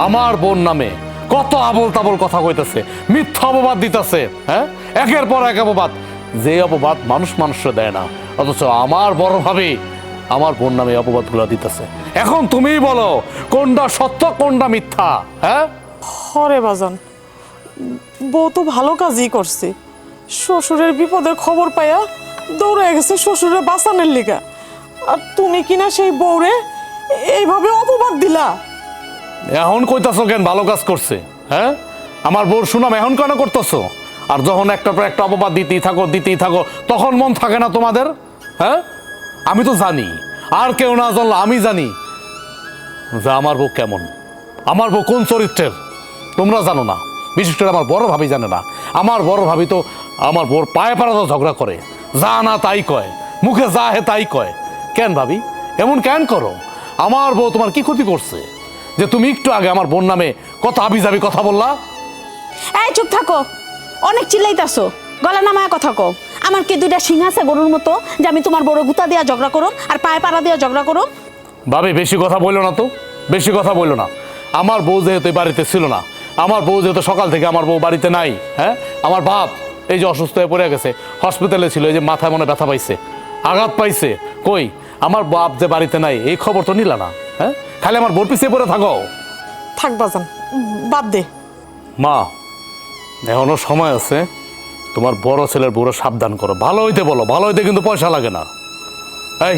আমার বোন নামে কত আবল তাবল কথা কইতেছে, মিথ্যা অপবাদ দিতেছে, হ্যাঁ? একের পর এক অপবাদ, যে অপবাদ মানুষ মানুষে দেয় না, অথচ আমার বড় ভাবি আমার বোন নামে অপবাদগুলো দিতেছে। এখন তুমিই বলো কোনটা সত্য কোনটা মিথ্যা, হ্যাঁ? হরে বাজান, বউ তো ভালো কাজই করছে। শ্বশুরের বিপদের খবর পাইয়া দৌড়ে গেছে শ্বশুরের বাঁচানোর লিগা, আর তুমি কিনা সেই বউরে এইভাবে অপবাদ দিলা। এখন কইতাছো কেন ভালো কাজ করছে, হ্যাঁ? আমার বউর সুনাম এখন কেন করতেছো? আর যখন একটা পর একটা অপবাদ দিতেই থাকো তখন মন থাকে না তোমাদের, হ্যাঁ? আমি তো জানি, আর কেউ না জানলো আমি জানি যে আমার বউ কেমন, আমার বউ কোন চরিত্রের। তোমরা জানো না, বিশেষ করে আমার বড় ভাবি জানে না। আমার বড় ভাবি তো আমার বউর পায়ে পাড়াতে ঝগড়া করে, যা না তাই কয়, মুখে যা হে তাই কয়। কেন ভাবি এমন কেন করো? আমার বউ তোমার কি ক্ষতি করছে যে তুমি একটু আগে আমার বোন নামে কত আবিজাবি কথা বললা? এই চুপ থাকো, অনেক চিল্লাইতাছো, গলা নামায় কথা কও। আমার কি দুইটা শিং আছে গরুর মতো যে আমি তোমার বড় গুতা দিয়া ঝগড়া করুম আর পায়ে পাড়া দিয়া ঝগড়া করুম? ভাবি বেশি কথা বললো না তো, বেশি কথা বললো না। আমার বউ যেহেতু বাড়িতে ছিল না, আমার বউ যেহেতু সকাল থেকে আমার বউ বাড়িতে নাই, হ্যাঁ? আমার বাপ এই যে অসুস্থ হয়ে পড়ে গেছে, হসপিটালে ছিল, এই যে মাথায় মনে ব্যথা পাইছে, আঘাত পাইছে, কই আমার বাপ যে বাড়িতে নাই এই খবর তো নিলা না, হ্যাঁ? খালি আমার বোর পিছিয়ে পড়ে থাকো। থাক বাজান, বাদ দে। মা, এখনো সময় আছে, তোমার বড় ছেলের বউরে সাবধান করো, ভালো হইতে বলো, ভালো হইতে কিন্তু পয়সা লাগে না। এই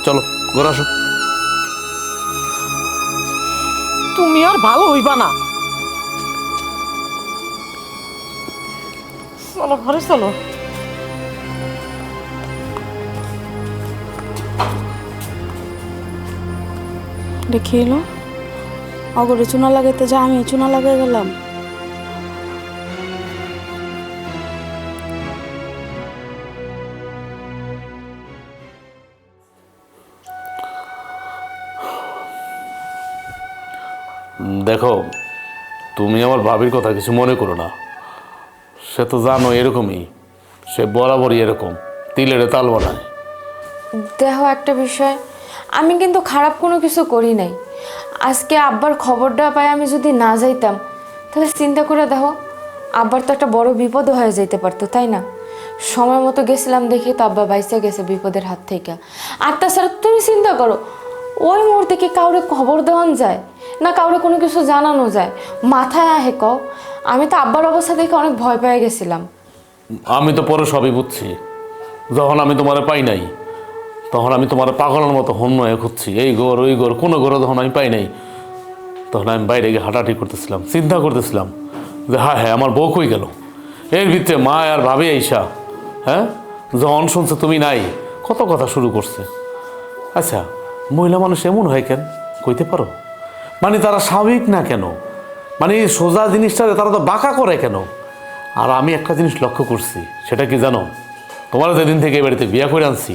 চলো ঘরে আসো। তুমি আর ভালো হইবা না। চলো ঘরে চলো। দেখি এলো অগরে চুনা লাগাইতে যা আমি চুনা লাগাই গেলাম। দেখো, তুমি আমার ভাবির কথা কিছু মনে করো না। সে তো জানো এরকমই, সে বরাবরই এরকম তিলেরে তাল বানায়। দেখো একটা বিষয়, আমি কিন্তু খারাপ কোনো কিছু করি নাই। আজকে আব্বার খবরটা পাই আমি যদি না যাইতাম, তাহলে চিন্তা করে দেখো, আব্বার তো একটা বড় বিপদ হয়ে যাইতে পারতো, তাই না? সময় মতো গেছিলাম দেখি তো আব্বা বাইসে গেছে বিপদের হাত থেকে। আর তাছাড়া তুমি চিন্তা করো, ওই মুহূর্তে কি কাউরে খবর দেওয়ান যায় না কাউরে কোনো কিছু জানানো যায়? মাথায় আহে কও। আমি তো আব্বার অবস্থা দেখে অনেক ভয় পেয়ে গেছিলাম। আমি তো পরে সবই বুঝছি। যখন আমি তোমারে পাই নাই, তখন আমি তোমার পাগলের মতো হন্য হয়ে খুঁজছি, এই ঘর ওই ঘর, কোনো ঘরে যখন আমি পাই নাই, তখন আমি বাইরে গিয়ে হাঁটাহাঁটি করতেছিলাম, চিন্তা করতেছিলাম যে হ্যাঁ হ্যাঁ আমার বউ কই গেল। এর ভিতরে মা আর ভাবি আইসা, হ্যাঁ, যখন শুনছে তুমি নাই, কত কথা শুরু করছে। আচ্ছা, মহিলা মানুষ এমন হয় কেন কইতে পারো? মানে তারা স্বাভাবিক না কেন? মানে এই সোজা জিনিসটা তারা তো বাঁকা করে কেন? আর আমি একটা জিনিস লক্ষ্য করছি, সেটা কি জানো? তোমার যেদিন থেকে এই বাড়িতে বিয়ে করে আনছি,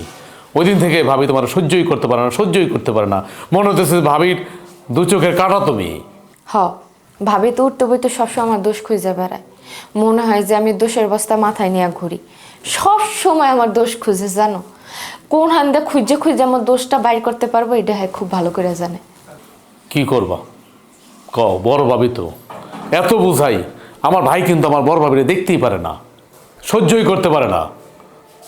ওই দিন থেকে ভাবি তোমার সহ্যই করতে পারে না, সহ্যই করতে পারে না। মনে হতেছে ভাবির দু চোখের কাটা তুমি। ভাবি তো উঠতে বইতে সবসময় আমার দোষ খুঁজে বেড়ায়। মনে হয় যে আমি দোষের বস্তা মাথায় নিয়ে ঘুরি, সব সময় আমার দোষ খুঁজে, জানো? কোন হান্দা খুঁজে খুঁজে আমার দোষটা বাইর করতে পারবো এটা হয় খুব ভালো করে জানে। কি করবা কও? বড় ভাবি তো এত বুঝাই, আমার ভাই কিন্তু আমার বড় ভাবিরে দেখতেই পারে না, সহ্যই করতে পারে না।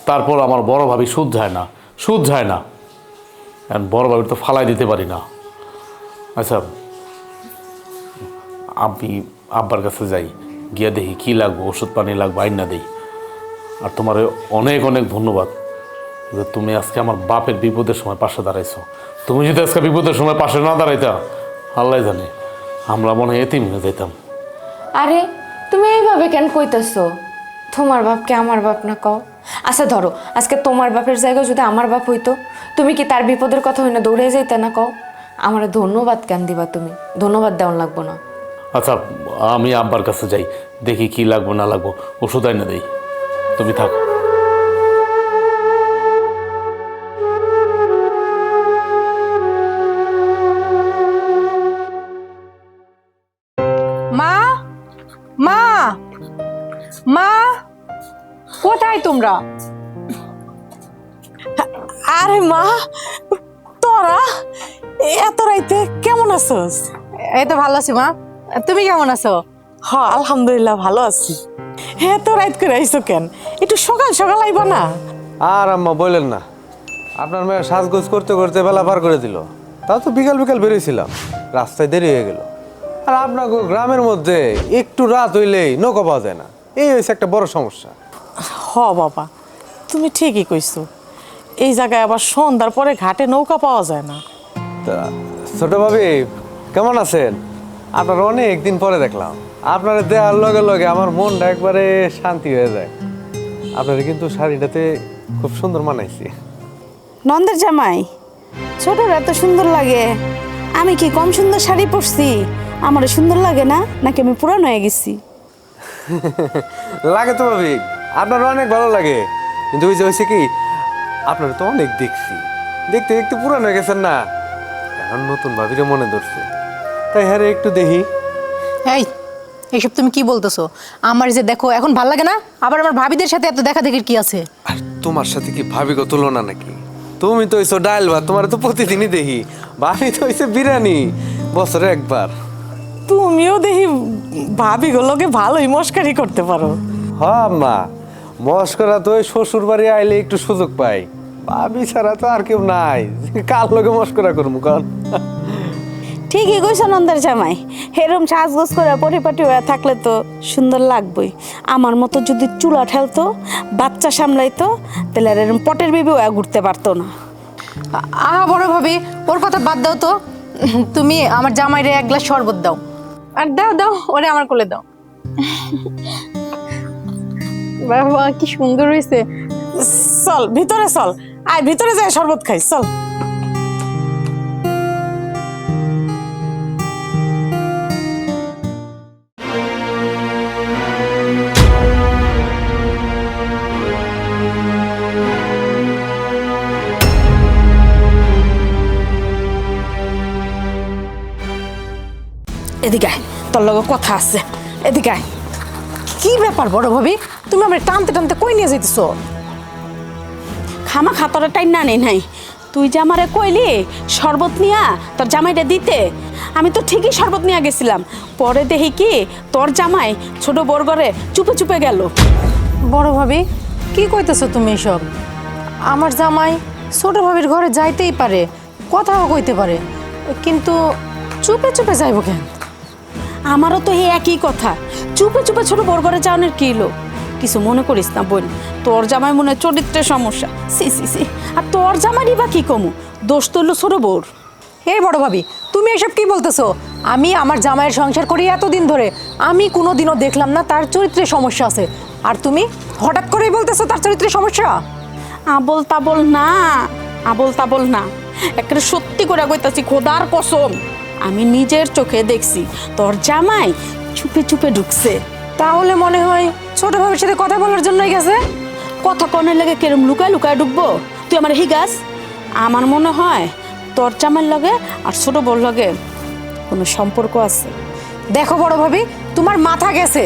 তারপর আমার বড় ভাবি সুদ যায় না, সুদ যায় না। এখন বড় ভাবির তো ফালাই দিতে পারি না। আচ্ছা, আমি আব্বার কাছে যাই, গিয়ে দেখি কী লাগবো, ওষুধ পানি লাগবে, আইন দেই। আর তোমার অনেক অনেক ধন্যবাদ যে তুমি আজকে আমার বাপের বিপদের সময় পাশে দাঁড়াইছো। তুমি যদি আজকে বিপদের সময় পাশে না দাঁড়াইতা, আল্লাহ জানে আমরা মনে হয় এতিম হয়ে যেতাম। আরে তুমি এইভাবে কেন কইতেছো? তোমার বাপকে আমার বাপ না কও? আচ্ছা ধরো, আজকে তোমার বাপের জায়গায় যদি আমার বাপ হইতো, তুমি কি তার বিপদের কথা হই না দৌড়ে যাইতে না? কও, আমার ধন্যবাদ কেন দিবা তুমি? ধন্যবাদ দেওয়ান লাগবো না। আচ্ছা, আমি আব্বার কাছে যাই, দেখি কি লাগবো না লাগবো, ওষুধ আইনা দেই, তুমি থাকো। মা, মা, মা, কোথায় তোমরা? আরে মা, তোরা এত রাইতে কেমন আছোস? এই তো ভালো আছি মা, তুমি কেমন আছো? হ্যাঁ আলহামদুলিল্লাহ ভালো আছি। এত রাইত করে আইছো কেন? একটু সকাল সকাল আইবা না? আর আম্মা বললেন না, আপনার মেয়ে সাজগোজ করতে করতে বেলা পার করে দিল। তাও তো বিকাল বিকাল বেরিয়েছিলাম, রাস্তায় দেরি হয়ে গেল। আর আপনার গ্রামের মধ্যে একটু রাত হইলেই নৌকা পাওয়া যায় না, এই হয়েছে একটা বড় সমস্যা। হ বাবা, তুমি ঠিকই কইছো। এই জায়গায় আবার সন্ধ্যার পরে ঘাটে নৌকা পাওয়া যায় না। তা ছোট ভাবি কেমন আছেন? আপনার অনেক দিন পরে দেখলাম। আপনার দেওয়ার লগে লগে আমার মনটা একবারে শান্তি হয়ে যায়। আপনার কিন্তু শাড়িটাতে খুব সুন্দর মানাইছি। নন্দের জামাই, ছোটরা এত সুন্দর লাগে, আমি কি কম সুন্দর শাড়ি পরছি? আমার সুন্দর লাগে না নাকি আমি পুরান হয়ে গেছি? লাগে তো ভাবি, আপনার অনেক ভালো লাগে। কিন্তু ওই যে হয়েছে কি, আপনার তো অনেক দেখছি, দেখতে দেখতে পুরান হয়ে গেছেন না, এখন নতুন ভাবিরে মনে ধরছে, তাই হ্যাঁ একটু দেখি। এই এইসব তুমি কি বলতেছো? আমার যে দেখো এখন ভাল লাগে না, আবার আমার ভাবিদের সাথে এত দেখা দেখির কি আছে? আর তোমার সাথে কি ভাবি গো তুলনা নাকি? তুমি তো হইছো ডাল ভাত, তোমার তো প্রতিদিনই দেখি। ভাবি তো হইছে বিরিয়ানি, বছরে একবার। তুমিও দেখি ভাবি গুলোকে ভালোই মস্কারি করতে পারো। হ্যাঁ মা, মস্করা তো ওই শ্বশুর বাড়ি আইলে একটু সুযোগ পাই, ভাবি ছাড়া তো আর কেউ নাই, কার লোকে মস্করা করবো কারণ। ঠিকই কইছো নন্দের জামাই, এরম সাজগোজ করে পরিপাটি হয়ে থাকলে তো সুন্দর লাগবেই। আমার মতো যদি চুলা ঠেলতো, বাচ্চা সামলাইতো, তাহলে আর এরম পটের বেবি হয়ে ঘুরতে পারতো না। আহা বড় ভাবি, ওর কথা বাদ দাও তো। তুমি আমার জামাইরে এক গ্লাস শরবত দাও। আর দাও দাও, ওরে আমার কোলে দাও। বাবা কি সুন্দর হয়েছে। চল ভিতরে চল, আয় ভিতরে যাই শরবত খাই চল। এদিকে আয়, তোর লগে কথা আছে, এদিকে আয়। কি ব্যাপার বড় ভাবি, তুমি আমার টানতে টানতে কই নিয়ে যাইতেছো? খামা খাতরে টাইম না নেই নাই, তুই যে আমারে কইলি শরবত নিয়া তোর জামাইটা দিতে, আমি তো ঠিকই শরবত নিয়ে গেছিলাম। পরে দেখি কি তোর জামাই ছোট বরগরে চুপে চুপে গেল। বড় ভাবি কি কইতেছো তুমি এসব? আমার জামাই ছোট ভাবির ঘরে যাইতেই পারে, কথাও কইতে পারে, কিন্তু চুপে চুপে যাইব কেন? আমারও তো এই একই কথা, চুপে চুপে ছোট বরগরে যাওয়ানোর কি হলো? কিছু মনে করিস না বোন, তোর জামাই মনে হয় চরিত্রের সমস্যা। সি সি সি, আর তোর জামাইরই বা কি কমু, দোষ তো হলো ছোট বউর। হে বড় ভাবি, তুমি এসব কি বলতেছো? আমি আমার জামাইয়ের সংসার করি এতদিন ধরে, আমি কোনোদিনও দেখলাম না তার চরিত্রের সমস্যা আছে, আর তুমি হঠাৎ করেই বলতেছো তার চরিত্রের সমস্যা? আবল তাবল না, আবল তাবল না, একটা সত্যি করে কইতাছি, খোদার কসম আমি নিজের চোখে দেখছি তোর জামাই চুপে চুপে ঢুকছে। তাহলে মনে হয় ছোট ভাবির সাথে কথা বলার জন্যই গেছে। কথা কনের লাগে কেরম লুকায় লুকায় ঢুকবো? তুই আমার হিগাস? আমার মনে হয় তোর জামাইয়ের লগে আর ছোট বউর লগে কোনো সম্পর্ক আছে। দেখো বড় ভাবি, তোমার মাথা গেছে,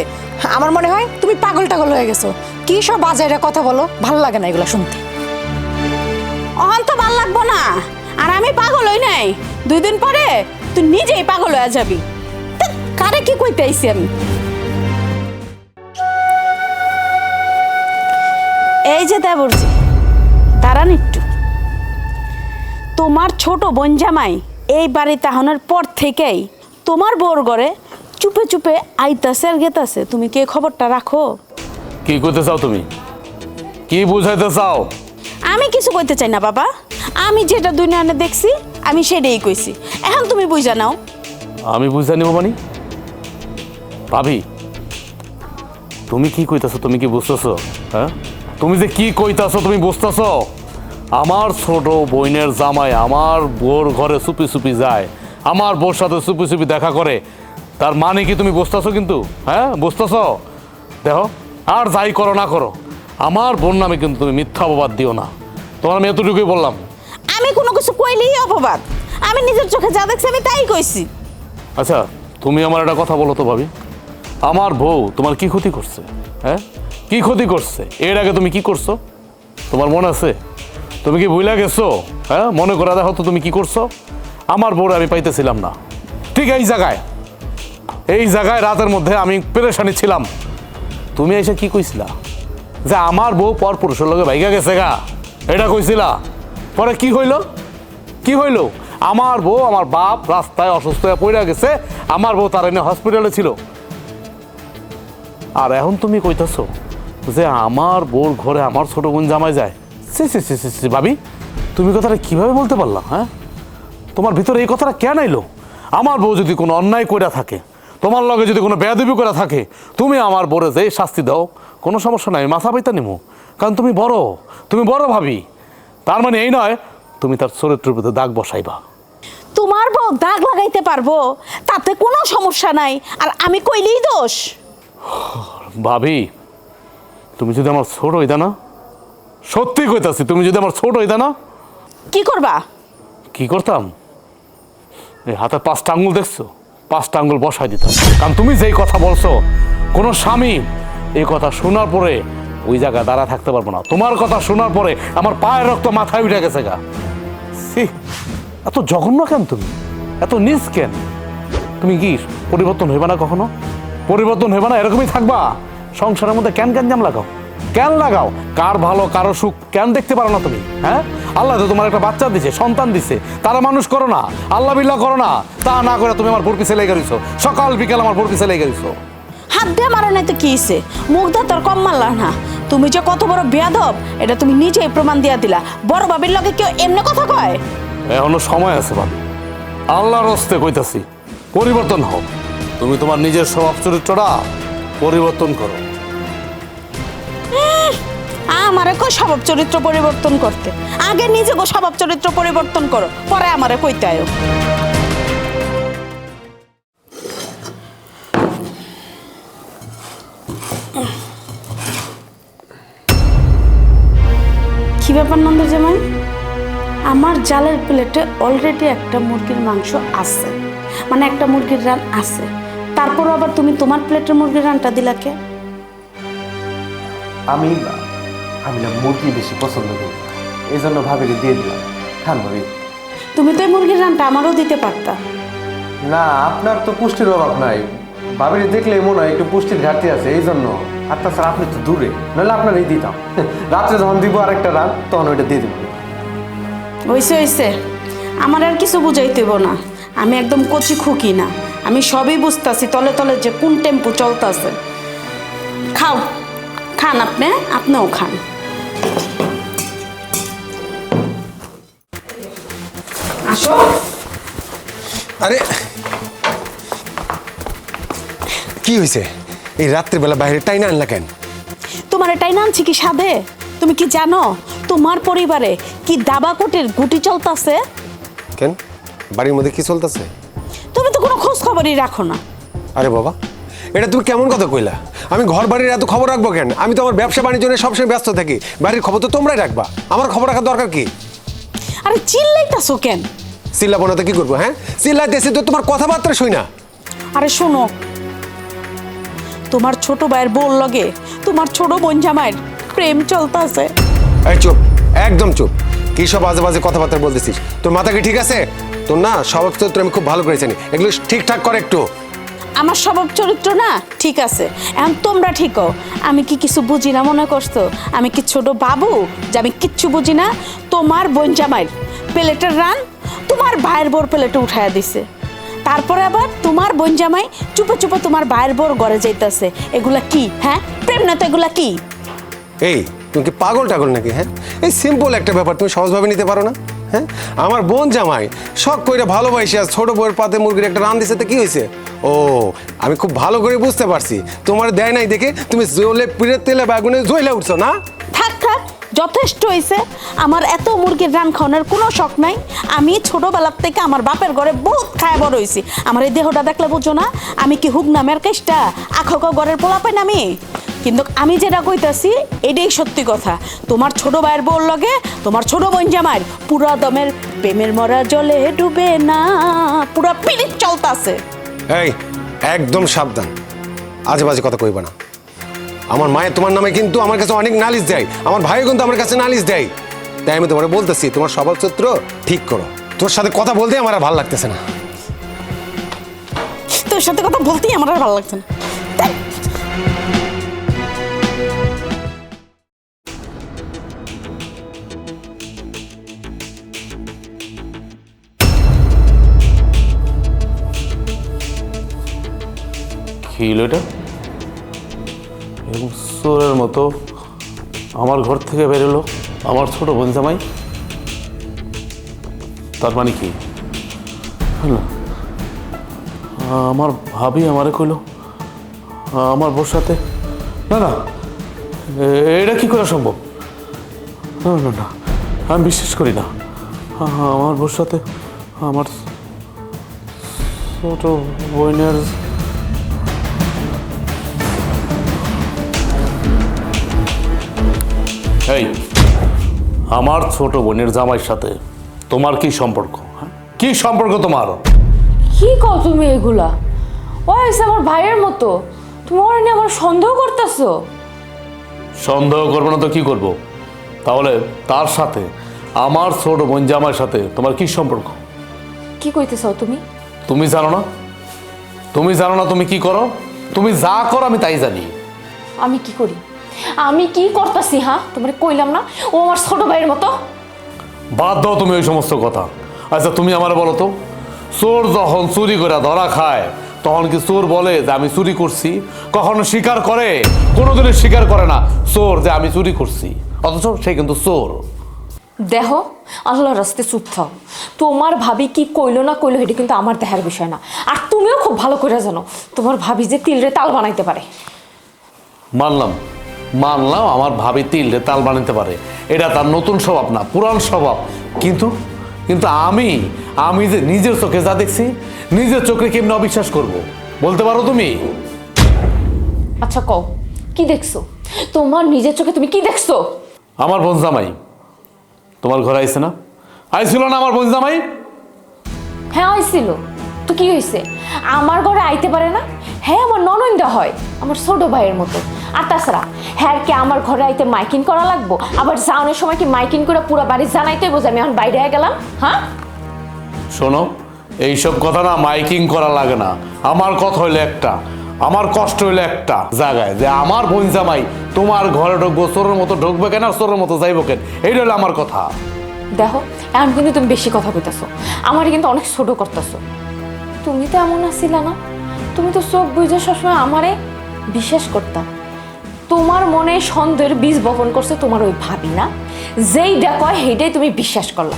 আমার মনে হয় তুমি পাগল টাগল হয়ে গেছো। কি সব বাজারে কথা বলো, ভাল লাগে না এগুলো শুনতে। অহন তো ভাল লাগবো না, আর আমি পাগল হই নাই, 2 দিন পরে তুই নিজেই পাগল হয়ে যাবি। তা কারে কি কইতে আইছি আমি? এই যে দেবরজি, দাঁড়ান একটু। তোমার ছোট বোন জামাই এই বাড়িতে আহনের পর থেকেই তোমার বউর ঘরে চুপে চুপে আইতাছে আর গেতাছে, তুমি কি এই খবরটা রাখো? কি করতে চাও তুমি? কি বুঝাইতে চাও? আমি কিছু কইতে চাই না বাবা, আমি যেটা দুনিয়াতে দেখছি আমি সেটাই কইছি, এখন তুমি বুঝা নাও। আমি বুঝতে নিব মানে? ভাবি তুমি কি কইতাছো, তুমি কি বুঝতেছো? হ্যাঁ, তুমি যে কি কইতাছো তুমি বুঝতেছো? আমার ছোট বোনের জামাই আমার বোর ঘরে চুপি চুপি যায়, আমার বোর সাথে চুপি চুপি দেখা করে, তার মানে কি তুমি বুঝতেছো? কিন্তু হ্যাঁ বুঝতেছো? দেখো, আর যাই করো না করো, আমার বোন নামে কিন্তু তুমি মিথ্যা অপবাদ দিও না, তোমার আমি এতটুকুই বললাম। আমি কোনো কিছু কইলেই অপবাদ, আমি নিজের চোখে যা দেখছি আমি তাই কইছি। আচ্ছা তুমি আমার একটা কথা বলো তো ভাবি, আমার বউ তোমার কি ক্ষতি করছে? হ্যাঁ, কি ক্ষতি করছে? এর আগে তুমি কি করছো তোমার মনে আছে? তুমি কি ভুলে গেছো? হ্যাঁ, মনে করে দেখো তো তুমি কি করছো। আমার বউরে আমি পাইতেছিলাম না, ঠিক এই জায়গায় রাতের মধ্যে আমি পেরেশানি ছিলাম, তুমি এসে কি কইছিলা যে আমার বউ পর পুরুষের লগে ভাইগা গেছে গা, এটা কইছিলা। পরে কি হইল? আমার বউ, আমার বাপ রাস্তায় অসুস্থ হয়ে পড়ে গেছে, আমার বউ তার এনে হসপিটালে ছিল, আর এখন তুমি কইতাছো যে আমার বউর ঘরে আমার ছোট বোন জামাই যায়। সি ভাবি, তুমি কথাটা কিভাবে বলতে পারলা? হ্যাঁ, তোমার ভিতরে এই কথাটা কেন আইলো? আমার বউ যদি কোনো অন্যায় করে থাকে, তোমার লগে যদি কোনো বেয়াদবি করে থাকে, তুমি আমার বউরে যে শাস্তি দাও, কোনো সমস্যা নাই, মাথা পাইতা নিমু, কারণ তুমি বড় ভাবি। তার মানে এই নয় তুমি তার চরিত্রের প্রতি দাগ বসাইবা। তোমার বউ দাগ লাগাইতে পারবো, তাতে কোনো সমস্যা নাই, আর আমি কইলেই দোষ? ভাবি তুমি যদি আমার ছোট হইতা না, সত্যি কইতাছি, তুমি যদি আমার ছোট হইতা না, কি করবা? কি করতাম? এই হাতে 5টা আঙ্গুল দেখছো, 5টা আঙ্গুল বসাই দিতাম, কারণ তুমি যেই কথা বলছো, কোনো স্বামী এই কথা শোনার পরে ওই জায়গায় দাঁড়া থাকতে পারবো না। তোমার কথা শোনার পরে আমার পায়ের রক্ত মাথায় উঠে গেছে গা। এত জঘন্য কেন তুমি? এত নিচ কেন? তুমি কি পরিবর্তন হইবা না কখনো? পরিবর্তন হইবা না, এরকমই থাকবা? সংসারের মধ্যে কেন জাম লাগাও? কার ভালো কারো সুখ কেন দেখতে পারো না তুমি? হ্যাঁ, আল্লাহ তো তোমার একটা বাচ্চা দিছে, সন্তান দিছে, তারা মানুষ করো না, আল্লাহ বিল্লাহ করো না, তা না করে তুমি আমার বোর পিছে লেগে গেছো, সকাল বিকাল আমার বোর পিছে লেগে গেছো। হাত দিয়ে মারো নাই তো কি হইছে? মুখ দিয়ে তোর কম মারলা না। তুমি যে কত বড় বেয়াদব এটা তুমি নিজেই প্রমাণ দিয়া দিলা। বড় বাবির লগে কেউ এমনি কথা কয়? এখনো সময় আছে ভাবি, আল্লাহর হস্তে কইতাছি, পরিবর্তন হও। তুমি তোমার নিজের স্বভাব চরিত্রটা পরিবর্তন করো। আমারে কো স্বভাব চরিত্র পরিবর্তন করতে, আগে নিজে গো স্বভাব চরিত্র পরিবর্তন করো, পরে আমারে কইতে আয়ো। কি ব্যাপার নন্দের জামাই, আমার জালের প্লেটে অলরেডি একটা মুরগির মাংস আছে, মানে একটা মুরগির রান আছে, তারপর আবার তুমি তোমার প্লেটের মুরগির রানটা দিলা কে? আমি না মুরগি বেশি পছন্দ করি, এই জন্য ভাবিরে দিয়ে দিলাম। খান ভাবি। তুমি তো এই মুরগির রানটা আমারও দিতে পারতা। না, আপনার তো পুষ্টির অভাব নাই, ভাবিরে দেখলে মনে হয় একটু পুষ্টির ঘাটতি আছে, এই জন্য। আর তাছাড়া আপনি তো দূরে, নাহলে আপনারই দিতাম। রাত্রে যখন দিব আরেকটা রান, তখন ওইটা দিয়ে দিব। হইছে, আমার আর কিছু বুঝাইতেব না, আমি একদম কচি খুকি না, আমি সবই বুঝতাছি তলে তলে যে কোন টেম্পো চলতেছে। খাও, খান, আপনিও খান। আসো। আরে কি হয়েছে? এই রাত্রিবেলা বাইরে টাইনা আনলা কেন? তোমার এটাই নামছি কি সাধে? তুমি কি জানো তোমার পরিবারে কি দাবাকোটের গুটি চলতেছে? কেন, বাড়ির মধ্যে কি চলতেছে? তুমি তো কোনো খোঁজ খবরই রাখো না। আরে বাবা, এটা তুমি কেমন কথা কইলা? আমি ঘর বাড়ির এত খবর রাখবো কেন? আমি তো আমার ব্যবসা বাণিজ্য নিয়ে সবসময় ব্যস্ত থাকি, বাড়ির খবর তো তোমরাই রাখবা, আমার খবর রাখার দরকার কি? আরে চিল্লাইতাছো কেন? চিল্লাবো না তো কি করবো? হ্যাঁ, চিল্লাইতেছি তো তোমার কথাবার্তা শুই না। আরে শোনো, তোমার ছোট ভাইয়ের বউর লগে তোমার ছোট বোন জামাইয়ের প্রেম চলতেছে। এই চুপ, একদম চুপ। কি সব বাজে বাজে কথাবার্তা বলতেছিস? তোর মাথা কি ঠিক আছে? তোর না স্বভাব চরিত্র আমি খুব ভালো করে জানি, এগুলো ঠিকঠাক কর একটু। আমার স্বভাব চরিত্র না ঠিক আছে, এখন তোমরা ঠিক হও। আমি কি কিছু বুঝি না মনে করছো? আমি কি ছোট বাবু যে আমি কিচ্ছু বুঝি না? তোমার বোন জামাইয়ের প্লেটের রান তোমার ভাইয়ের বোর প্লেটে উঠাইয়া দিছে, তারপরে আবার তোমার বোন জামাই চুপে চুপে তোমার ভাইয়ের বোর ঘরে যাইতেছে। এগুলা কি? হ্যাঁ, প্রেম না তো, এগুলা কি? এই তুমি কি পাগল টাগল নাকি? হ্যাঁ, এই সিম্পল একটা ব্যাপার তুমি সহজভাবে নিতে পারো না? হ্যাঁ, আমার বোন জামাই শখ কইরা ভালোবাসি আর ছোট বউয়ের পাতে মুরগির একটা রান দিছে, তো কি হয়েছে? ও, আমি খুব ভালো করে বুঝতে পারছি, তোমার দেয় নাই দেখে তুমি জ্বলে পিড়ে তেলে বাগুনে জ্বলে উঠছো না? থাক থাক, যথেষ্ট হয়েছে। আমার এত মুরগির রান খাওয়ানোর কোনো শখ নাই। আমি ছোটবেলার থেকে আমার বাপের ঘরে বহুত খায় বড় হয়েছি। আমার এই দেহটা দেখলে বুঝো না আমি কি হুক নামের কেষ্টা আখো ঘরের পোলা পাই আমি? কিন্তু আমি যেটা কইতাছি এটাই সত্যি কথা। তোমার ছোট ভাইয়ের বউর লগে তোমার ছোট বোন জামাইয়ের পুরা দমের প্রেমের মরা জলে ডুবে না, পুরা পিরিত চলতাছে। এই একদম সাবধান, আজে বাজে কথা কইবা না। আমার মায়ের তোমার নামে কিন্তু আমার কাছে অনেক নালিশ দেয়, আমার ভাই কিন্তু আমার কাছে নালিশ দেয়। তাই আমি তোমার বলতেছি তোমার স্বভাব চরিত্র ঠিক করো। তোর সাথে কথা বলতে আমার আর ভালো লাগতেছে না। তোর সাথে কথা বলতেই আমার আর ভালো লাগছে না। কি হলো এটা? এবং চোরের মতো আমার ঘর থেকে বেরোলো আমার ছোট বোন জামাই, তার মানে কি? হলো আমার ভাবি আমারে কইলো আমার বোর সাথে, না না এটা কি করে সম্ভব? না না না, আমি বিশ্বাস করি না। আমার বোর সাথে আমার ছোট বোনের এই আমার ছোট বোনের জামাইয়ের সাথে তোমার কি সম্পর্ক? কি সম্পর্ক তোমার? কি কও তুমি এগুলা? ও এসে আমার ভাইয়ের মতো, তুমি ওর নিয়ে আমার সন্দেহ করতেছো? সন্দেহ করবো না তো কি করব? তাহলে তার সাথে আমার ছোট বোন জামাইয়ের সাথে তোমার কি সম্পর্ক? কি কইতেছো তুমি? তুমি জানো না? তুমি জানো না তুমি কি করো? তুমি যা করো আমি তাই জানি। আমি কি করি? আমি কি করতেছি? হ্যাঁ, তোমার কইলাম না ও আমার ছোট ভাইয়ের মতো? বাদ দাও তুমি ওই সমস্ত কথা। আচ্ছা তুমি আমার বলো তো, চোর যখন চুরি করে ধরা খায় তখন কি চোর বলে যে আমি চুরি করছি? কখনো স্বীকার করে? কোনোদিনও স্বীকার করে না চোর যে আমি চুরি করছি, অথচ সে কিন্তু চোর। দেখো, আল্লাহর রাস্তে চুপ থাও। তোমার ভাবি কি কইলো না কইলো এটা কিন্তু আমার দেখার বিষয় না। আর তুমিও খুব ভালো করে জানো তোমার ভাবি যে তিলরে তাল বানাইতে পারে। মানলাম মানলাম আমার ভাবি তিলরে তাল বানাতে পারে, এটা তার নতুন স্বভাব না, পুরান স্বভাব। কিন্তু কিন্তু আমি আমি যে নিজের চোখে যা দেখছি, নিজের চোখে কেমনে অবিশ্বাস করব বলতে পারো তুমি? আচ্ছা কও, কি দেখছো? তোমার নিজের চোখে তুমি কি দেখছো? আমার বোন জামাই তোমার ঘরে আইছে না? আইছিল না আমার বোন জামাই? হ্যাঁ আইছিল তো, কি হয়েছে? আমার ঘরে আইতে পারে না? হ্যাঁ আমার ননন্দা হয়, আমার ছোট ভাইয়ের মতো। আর তাছাড়া হ্যাঁ কি আমার ঘরে আইতে মাইকিং করা লাগবো? আবার যাওয়ানোর সময় কি মাইকিং করে পুরো বাড়ি জানাইতে বোঝে আমি এখন বাইরে গেলাম? হ্যাঁ শোনো, এইসব কথা না মাইকিং করা লাগে না। আমার কথা হইলো একটা, আমার কষ্ট হইলো একটা জায়গায় যে আমার বোন জামাই তোমার ঘরে ঢুকবো, চোরের মতো ঢুকবে কেন আর চোরের মতো যাইবো কেন, এইটা হলো আমার কথা। দেখো এখন কিন্তু তুমি বেশি কথা কইতাছো, আমার কিন্তু অনেক ছোট করতেছো। তুমি তো এমন আছিলা না, তুমি তো চোখ বুঝে সবসময় আমারে বিশ্বাস করতাম। তোমার মনে সন্দেহের বীজ বপন করছে তোমার ওই ভাবি না, যেইটা কয় সেইটাই তুমি বিশ্বাস করলা।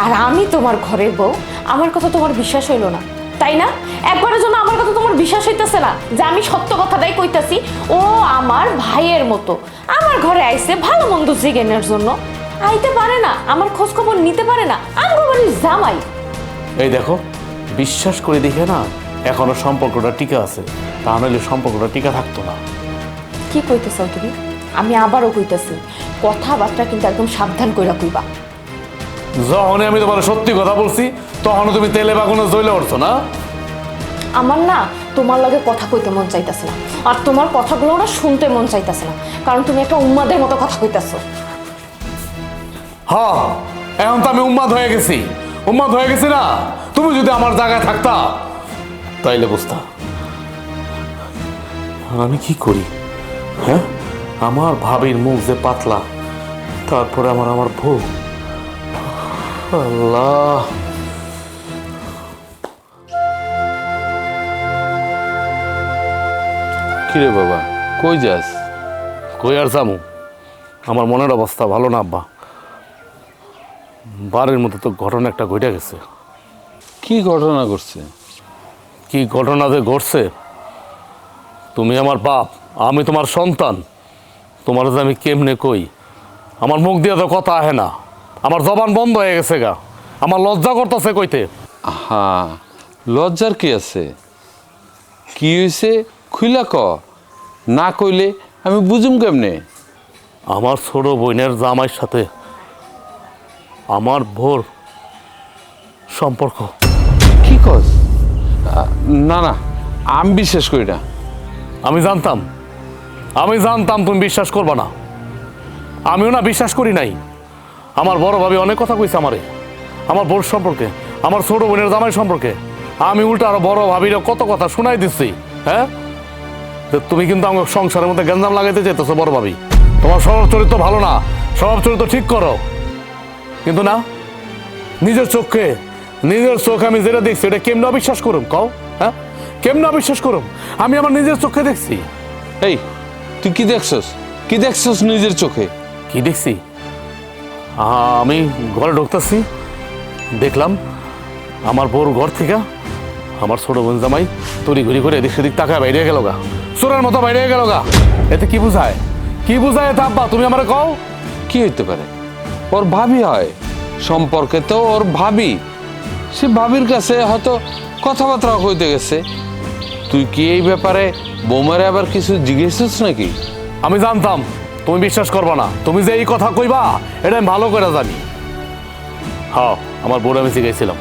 আর আমি তোমার ঘরের বউ, আমার কথা তোমার বিশ্বাস হইলো না, তাই না? একবারের জন্য আমার কথা তোমার বিশ্বাস হইতেছে না যে আমি সত্য কথাটাই কইতাছি? ও আমার ভাইয়ের মতো আমার ঘরে আইছে ভালো মন্দ জিজ্ঞেনের জন্য, আইতে পারে না, আমার খোঁজ খবর নিতে পারে না, আমার বাড়ির জামাই। এই দেখো, বিশ্বাস করে দেখে না এখনো সম্পর্কটা টিকে আছে, তা নাহলে সম্পর্কটা টিকা থাকতো না। কি কইতেছ তুমি? আমি আবারও কইতেছি, কথাবার্তা কিন্তু একদম সাবধান কইরা কইবা। যখন আমি তোমার সত্যি কথা বলছি তখন তুমি তেলে বাগুনে জ্বলে উঠছো না। আমার না তোমার লগে কথা কইতে মন চাইতেছে না, আর তোমার কথাগুলো না শুনতে মন চাইতেছে না, কারণ তুমি একটা উম্মাদের মতো কথা কইতেছো। হ্যাঁ, এখন তো আমি উন্মাদ হয়ে গেছি, উন্মাদ হয়ে গেছি না। তুমি যদি আমার জায়গায় থাকতা তাইলে বুঝতা আমি কি করি। হ্যাঁ, আমার ভাবির মুখ যে পাতলা, তারপরে আমার বউ। আল্লাহ, কিরে বাবা, কই যাস? কই আর যামু, আমার মনের অবস্থা ভালো না আব্বা। বারের মতো তো ঘটনা একটা ঘটে গেছে। কি ঘটনা ঘটছে? কি ঘটনা যে ঘটছে, তুমি আমার বাপ, আমি তোমার সন্তান, তোমার যে আমি কেমনে কই, আমার মুখ দিয়ে তো কথা আহে না, আমার জবান বন্ধ হয়ে গেছে গা, আমার লজ্জা করতেছে কইতে। হ্যাঁ, লজ্জার কি আছে? কি হয়েছে খুইলা ক, না কইলে আমি বুঝুম কেমনে? আমার ছোট বোনের জামাইয়ের সাথে আমার ভোর সম্পর্ক। কি কস? না না, আমি বিশ্বাস করি না। আমি জানতাম তুমি বিশ্বাস করবা না, আমিও না বিশ্বাস করি নাই। আমার বড় ভাবি অনেক কথা কইছে আমারে, আমার বোর সম্পর্কে, আমার ছোট বোনের জামাই সম্পর্কে। আমি উল্টা আরো বড় ভাবিরা কত কথা শুনাই দিচ্ছি। হ্যাঁ, তুমি কিন্তু আমার সংসারের মধ্যে গ্যাঞ্জাম লাগাইতে চাইতেছো বড় ভাবি। তোমার স্বভাব চরিত্র ভালো না, স্বভাব চরিত্র ঠিক করো। কিন্তু না, নিজের চোখ আমি যেটা দেখছি এটা কেমনে অবিশ্বাস করুম কও? হ্যাঁ, কেমনে অবিশ্বাস করুম? আমি আমার নিজের চোখে দেখছি। এই, তুই কি দেখছস নিজের চোখে? কি দেখছি? আমি ঘরে ঢুকতেছি, দেখলাম আমার বউর ঘর থেকে আমার ছোট বোন জামাই তড়ি ঘুরি করে এদিক সেদিক তাকায় বাইরে গেল গা, চোরের মতো বাইরে গেল গা। এতে কি বুঝায় এতে আব্বা? তুমি আমার কও। কি হইতে পারে? ওর ভাবি হয়, সম্পর্কে তো ওর ভাবি, সে ভাবির কাছে হয়তো কথাবার্তা কইতে গেছে। তুই কি এই ব্যাপারে বৌমারে আবার কিছু জিজ্ঞেসছিস নাকি? আমি জানতাম তুমি বিশ্বাস করবা না, তুমি যে এই কথা কইবা এটা আমি ভালো করে জানি। হ্যাঁ, আমার বউরে আমি শিখাইছিলাম,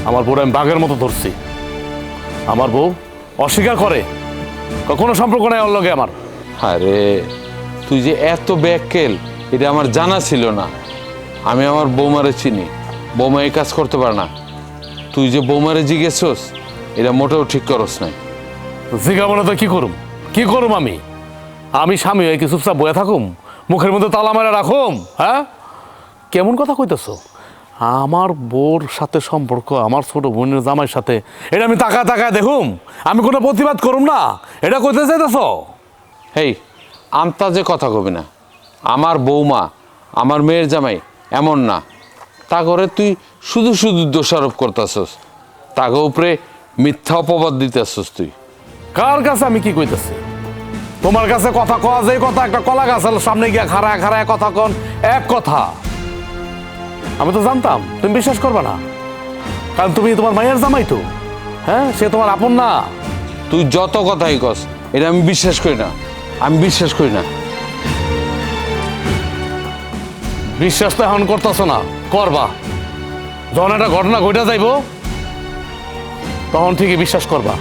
আমার বউরে আমি বাঘের মতো ধরছি। আমার বউ অস্বীকার করে, কোনো সম্পর্ক নাই ওর লগে আমার। আরে তুই যে এত ব্যাককেল এটা আমার জানা ছিল না। আমি আমার বৌমারে চিনি, বৌমা এই কাজ করতে পারে না। তুই যে বৌমারে জিজ্ঞেসস এটা মোটেও ঠিক করস নাই। জিজ্ঞাবো না তো কি করুম আমি স্বামী হয়ে কি চুপচাপ বয়ে থাকুম, মুখের মধ্যে তালা মেরে রাখুম? হ্যাঁ, কেমন কথা কইতেছ? আমার বউর সাথে সম্পর্ক আমার ছোট বোনের জামাইয়ের সাথে, এটা আমি তাকায় দেখুম, আমি কোনো প্রতিবাদ করুম না, এটা কইতে চাইতেছ? হেই, আমতা যে কথা কবি না। আমার বৌমা, আমার মেয়ের জামাই এমন না। তা করে তুই শুধু দোষারোপ করতেছস, তাকে উপরে মিথ্যা অপবাদ দিতেছস। তুই কার কাছে আমি কি কইতেছি? তোমার কাছে কথা কওয়া যে কথা, একটা কলা গাছের সামনে গিয়া খাড়ায় খাড়ায় কথা কন এক কথা। আমি তো জানতাম তুমি বিশ্বাস করবে না, কারণ তুমি তোমার মায়ের জামাই তো। হ্যাঁ, সে তোমার আপন না। তুই যত কথাই কস, এটা আমি বিশ্বাস করি না, আমি বিশ্বাস করি না। বিশ্বাস তো এখন করতেছো না, করবা। যখন একটা ঘটনা ঘটে যাইব তখন ঠিকই বিশ্বাস করবা।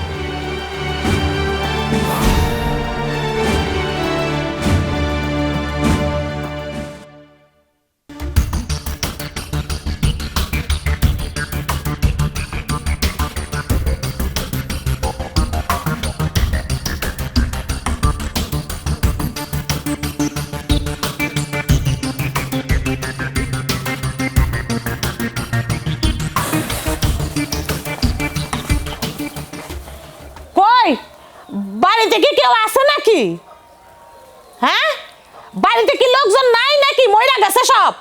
কই বাড়িতে কি কেউ আছে নাকি? হ্যাঁ, বাড়িতে কি লোকজন নাই নাকি মইরা গেছে সব?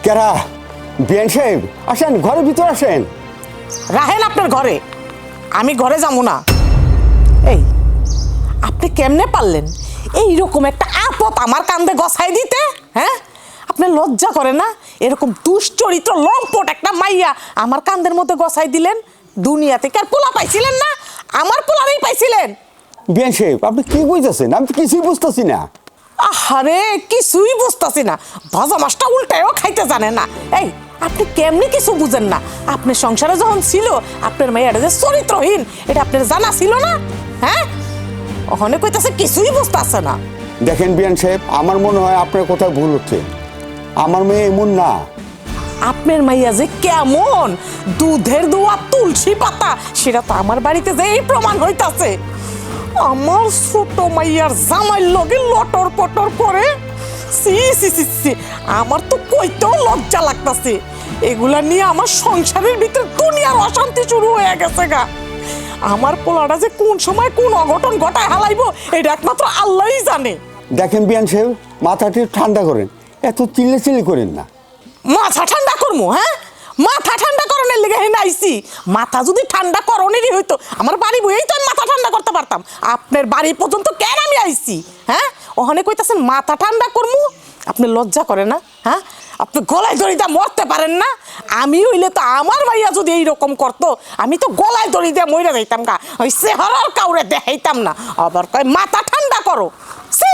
কেরা বিয়ান সাহেব, আসেন ঘরের ভিতর আসেন। রাহেন আপনার ঘরে, আমি ঘরে যাবো না। এই আপনি কেমনে পারলেন এইরকম একটা আপদ আমার কান্দে গছাই দিতে? হ্যাঁ, আপনার লজ্জা করে না? এরকম দুশ্চরিত্র লম্পট একটা মাইয়া আমার কান্দের মধ্যে গছাই দিলেন। দুনিয়া থেকে আর পোলা পাইছিলেন না, আমার পোলারই পাইছিলেন। বিয়ান সাহেব, আপনি কি বুঝতেছেন? আমি তো কিছুই বুঝতেছি না। আহারে, কিছুই বুঝতেছি না। ভাজা মাছটা উল্টায়ও খাইতে জানে না। এই আপনি কেমনি কিছু বুঝেন না? আপনার সংসারে যখন ছিল আপনার মেয়েটা যে চরিত্রহীন, এটা আপনার জানা ছিল না? হ্যাঁ, ওখানে কইতাছে কিছুই বুঝতেছে না। দেখেন বিয়ান সাহেব, আমার মনে হয় আপনার কোথাও ভুল হচ্ছে। আমার মেয়ে এমন না। আপনার মাইয়া যে কেমন দুধের দোয়া তুলসী পাতা, সেটা তো আমার বাড়িতে যে এই প্রমাণ হইতাছে। আমার ছোট মাইয়ার জামাই লগে লটর পটর করে, সি সি সি সি, আমার তো কইতেও লজ্জা লাগতাছে। এগুলা নিয়ে আমার সংসারের ভিতর দুনিয়ার অশান্তি শুরু হয়ে গেছে গা। আমার পোলাটা যে কোন সময় কোন অঘটন ঘটায় হালাইবো এটা একমাত্র আল্লাহই জানে। দেখেন বিয়ান সাহেব, মাথাটি ঠান্ডা করেন, এত চিল্লি করেন না। মাথা ঠান্ডা করবো? হ্যাঁ, মাথা ঠান্ডা করণের লেগে হেন আইছি। মাথা যদি ঠান্ডা করণেরই হইতো আমার বাড়ি বইয়েই তো আমি মাথা ঠান্ডা করতে পারতাম। আপনার বাড়ি পর্যন্ত কেন আমি আইছি? হ্যাঁ, ওখানে কইতাছেন মাথা ঠান্ডা করবো? আপনার লজ্জা করে না? হ্যাঁ, আপনি গলায় দড়ি দিয়ে মরতে পারেন না? আমি হইলে তো আমার মাইয়া যদি এইরকম করতো, আমি তো গলায় দড়ি দিয়ে মরে যাইতাম গা, ওই চেহারার কাউরে দেখাইতাম না। আবার কয় মাথা ঠান্ডা করো। সি,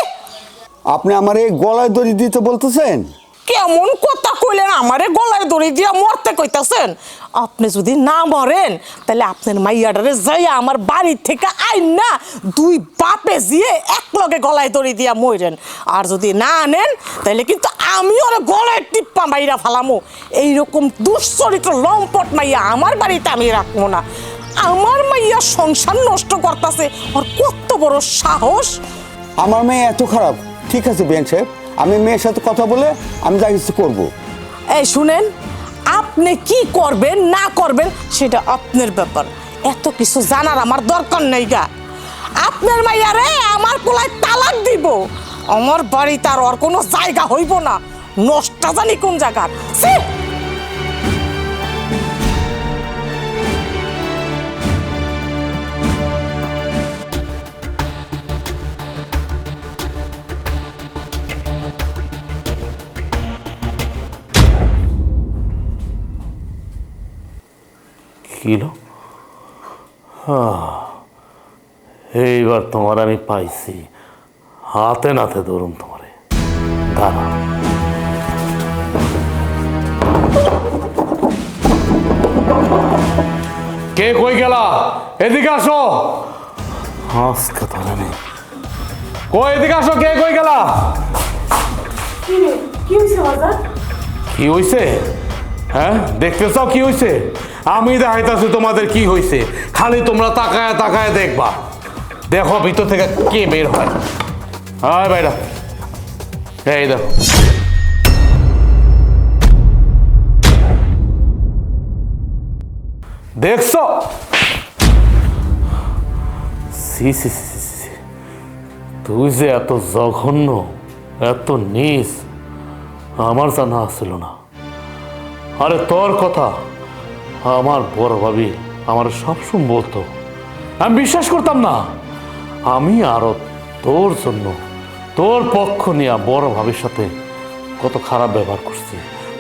আপনি আমার এই গলায় দড়ি দিতে বলতেছেন? কেমন কথা কইলেন? আমারে গলায় দড়ি দিয়া মরতে কইতাছেন? আপনি যদি না মরেন তাহলে আপনার মাইয়াটারে যাইয়া আমার বাড়ি থেকে আইন না দুই বাপে জিয়ে এক লগে গলায় দড়ি দিয়া মরেন। আর যদি না আনেন তাহলে কিন্তু আমি ওরে গলায় টিপ্পা মাইরা ফালামো। এইরকম দুশ্চরিত্র লম্পট মাইয়া আমার বাড়িতে আমি রাখবো না। আমার মাইয়া সংসার নষ্ট করতেছে, আর কত বড় সাহস! আমার মেয়ে এত খারাপ? ঠিক আছে বিয়ান সাহেব, আমি মেয়ের সাথে কথা বলে আমি যা কিছু করবো। এই শুনেন, আপনি কি করবেন না করবেন সেটা আপনার ব্যাপার, এত কিছু জানার আমার দরকার নেই গা। আপনার মাইয়ারে আমার পোলায় তালাক দিব, আমার বাড়িতে আর ওর কোনো জায়গা হইব না। নষ্ট জানি কোন জায়গার। ছি! কিলো এইবার তোমার আমি পাইছি, হাতে নাতে ধরুন তোমারে। দাঁড়া, কে কই গেলা? এদিকে আসো। আজকে ধরে নেই, কই এদিকে আসো, কে কই গেলা? কি হইছে? হ্যাঁ, দেখতে চাও কি হইছে? আমি দেখাইতাছি তোমাদের কি হইছে, খালি তোমরা তাকায় তাকায় দেখবা। দেখো ভিতর থেকে কে বের হয়। হায় বাইরা, এই দেখো। দেখছো? সি সি সি সি, তুই যে এত জঘন্য, এত নীচ আমার জানা ছিল না। আরে তোর কথা আমার বড় ভাবি আমার সবসময় বলতো, আমি বিশ্বাস করতাম না। আমি আরো তোর জন্য তোর পক্ষ নিয়ে বড় ভাবির সাথে কত খারাপ ব্যবহার করছি,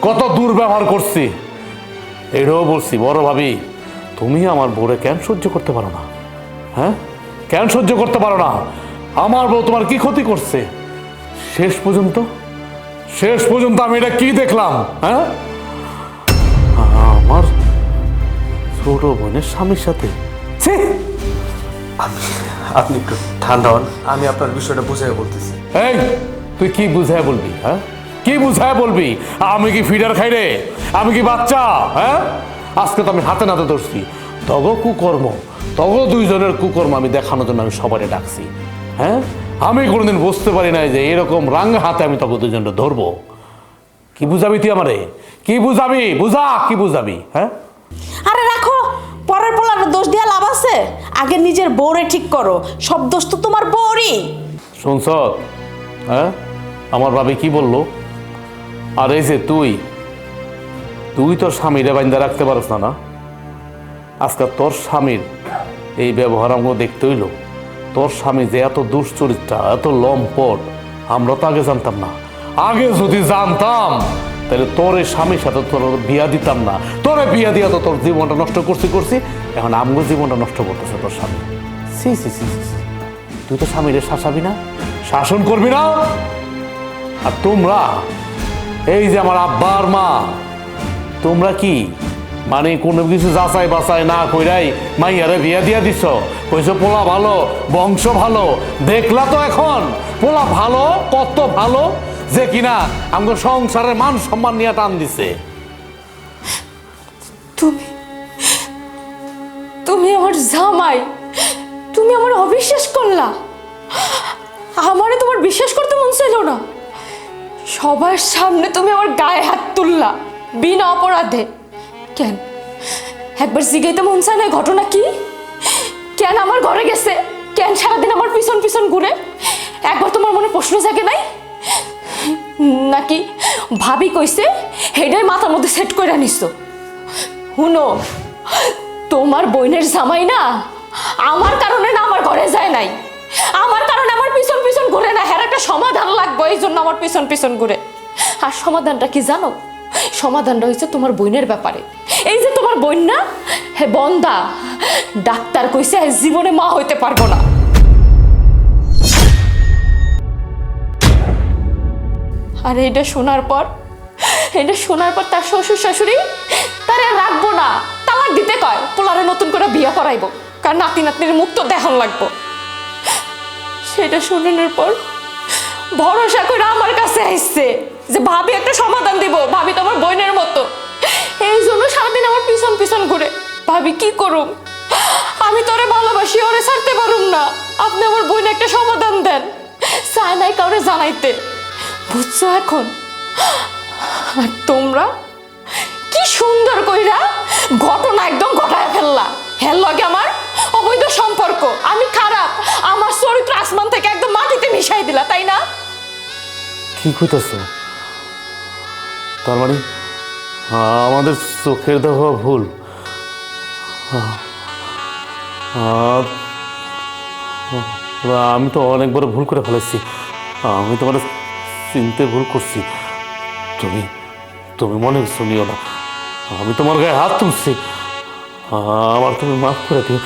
কত দুর্ব্যবহার করছি। এটাও বলছি, বড় ভাবি তুমি আমার বউরে কেন সহ্য করতে পারো না? হ্যাঁ, কেন সহ্য করতে পারো না? আমার বউ তোমার কি ক্ষতি করছে? শেষ পর্যন্ত আমি এটা কি দেখলাম? হ্যাঁ, আমার ছোট বোনের স্বামীর সাথে। ছি! আপনি একটু ঠান্ডা হন, আমি আপনার বিষয়টা বুঝাই বলতেছি। এই তুই কি বুঝায় বলবি? হ্যাঁ, কি বুঝায় বলবি? আমি কি ফিডার খাই রে? আমি কি বাচ্চা? হ্যাঁ, আজকে তো আমি হাতে নাতে ধরছি। তগ কুকর্ম, তগ দুইজনের কুকর্ম আমি দেখানোর জন্য আমি সবাই ডাকছি। হ্যাঁ, আমি কোনোদিন বুঝতে পারি নাই যে এরকম রাঙ্গা হাতে আমি তগ দুইজনটা ধরবো। কি বুঝাবি তুই আমারে? কি বুঝাবি? বুঝা কি বুঝাবি? হ্যাঁ, আরে রাখো, পরের পোলার দোষ দিয়া লাভ আছে? আগে নিজের বউরে ঠিক করো, সব দোষ তো তোমার বউরই। শুনছ? হ্যাঁ, আমার ভাবি কি বললো? আর এই যে তুই তোর স্বামীরে বাইন্দা রাখতে পারছ না? আজকে তোর স্বামীর এই ব্যবহার আমাকে দেখতে হইল। তোর স্বামী যে এত দুশ্চরিত্রা, এত লম্পট, আমরা তো আগে জানতাম না। আগে যদি জানতাম তাহলে তোর এই স্বামীর সাথে তোর বিয়া দিতাম না। তোরে বিয়া দিয়া তো তোর জীবনটা নষ্ট করছি। এখন আমগো জীবনটা নষ্ট করতেছে তোর স্বামী। সি সি সি সি, তুই তো স্বামীরে শাসাবি না, শাসন করবি না। আর তোমরা এই যে আমার আব্বার মা, তোমরা কি মানে কোনো কিছু যাচাই বাছাই না কইরাই মাইয়ারে বিয়া দিয়া দিছ? কইছো পোলা ভালো, বংশ ভালো। দেখলা তো এখন পোলা ভালো, কত ভালো যে কিনা আমাদের সংসারের মান সম্মান নিয়ে টান দিছে। তুমি আমার জামাই, তুমি আমার অবিশ্বাস করলা। আমারে তোমার বিশ্বাস করতে মন চাইল না। সবার সামনে তুমি আমার গায়ে হাত তুললা বিনা অপরাধে। কেন একবার জিগাইতে মন চায় না ঘটনা কি? কেন আমার ঘরে গেছে? কেন সারাদিন আমার পিছন পিছন ঘুরে? একবার তোমার মনে প্রশ্ন জাগে নাই? নাকি ভাবি কইছে হেডাই মাথার মধ্যে সেট করে নিছো? হুনো, তোমার বোনের জামাই না আমার কারণে না আমার ঘরে যায় নাই, আমার কারণে আমার পিছন পিছন ঘুরে না। হ্যাঁ, একটা সমাধান লাগবে, এই জন্য আমার পিছন পিছন ঘুরে। আর সমাধানটা কি জানো? সমাধানটা হয়েছে তোমার বোনের ব্যাপারে। এই যে তোমার বোন না, হে বন্দা, ডাক্তার কইছে জীবনে মা হইতে পারবো না। আর এটা শোনার পর তার শ্বশুর শাশুড়ি তারে রাখবো না, তালাক দিতে কয়। পোলারে নতুন করে বিয়ে করাইবো, কারণ নাতি নাতনির মুখ তো দেখান লাগবো। সেটা শোনানোর পর ভরসা করে আমার কাছে আসছে যে ভাবি একটা সমাধান দিব, ভাবি তো আমার বোনের মতো। এই জন্য সারাদিন আমার পিছন পিছন ঘুরে। ভাবি কি করুম? আমি তোরে ভালোবাসি, ওরে ছাড়তে পারুম না। আপনি আমার বোন একটা সমাধান দেন। চায় নাই কাউরে জানাইতে, বুঝছো এখন? আর তোমরা কি সুন্দর কইরা ঘটনা একদম ঘটায় ফেললা। হেল লগে আমার অবৈধ সম্পর্ক, আমি খারাপ, আমার চরিত্র আসমান থেকে একদম মাটিতে মিশাই দিলা, তাই না? কি কইতাছ? তার মানে আমাদের চোখের দেখা ভুল। আমি তো অনেক বড় ভুল করে ফেলেছি। আমি তোমার চিনতে ভুল করছি। তুমি মনে শুনিও না, আমি তোমার গায়ে হাত তুলছি। আমার তুমি মাফ করে দিও।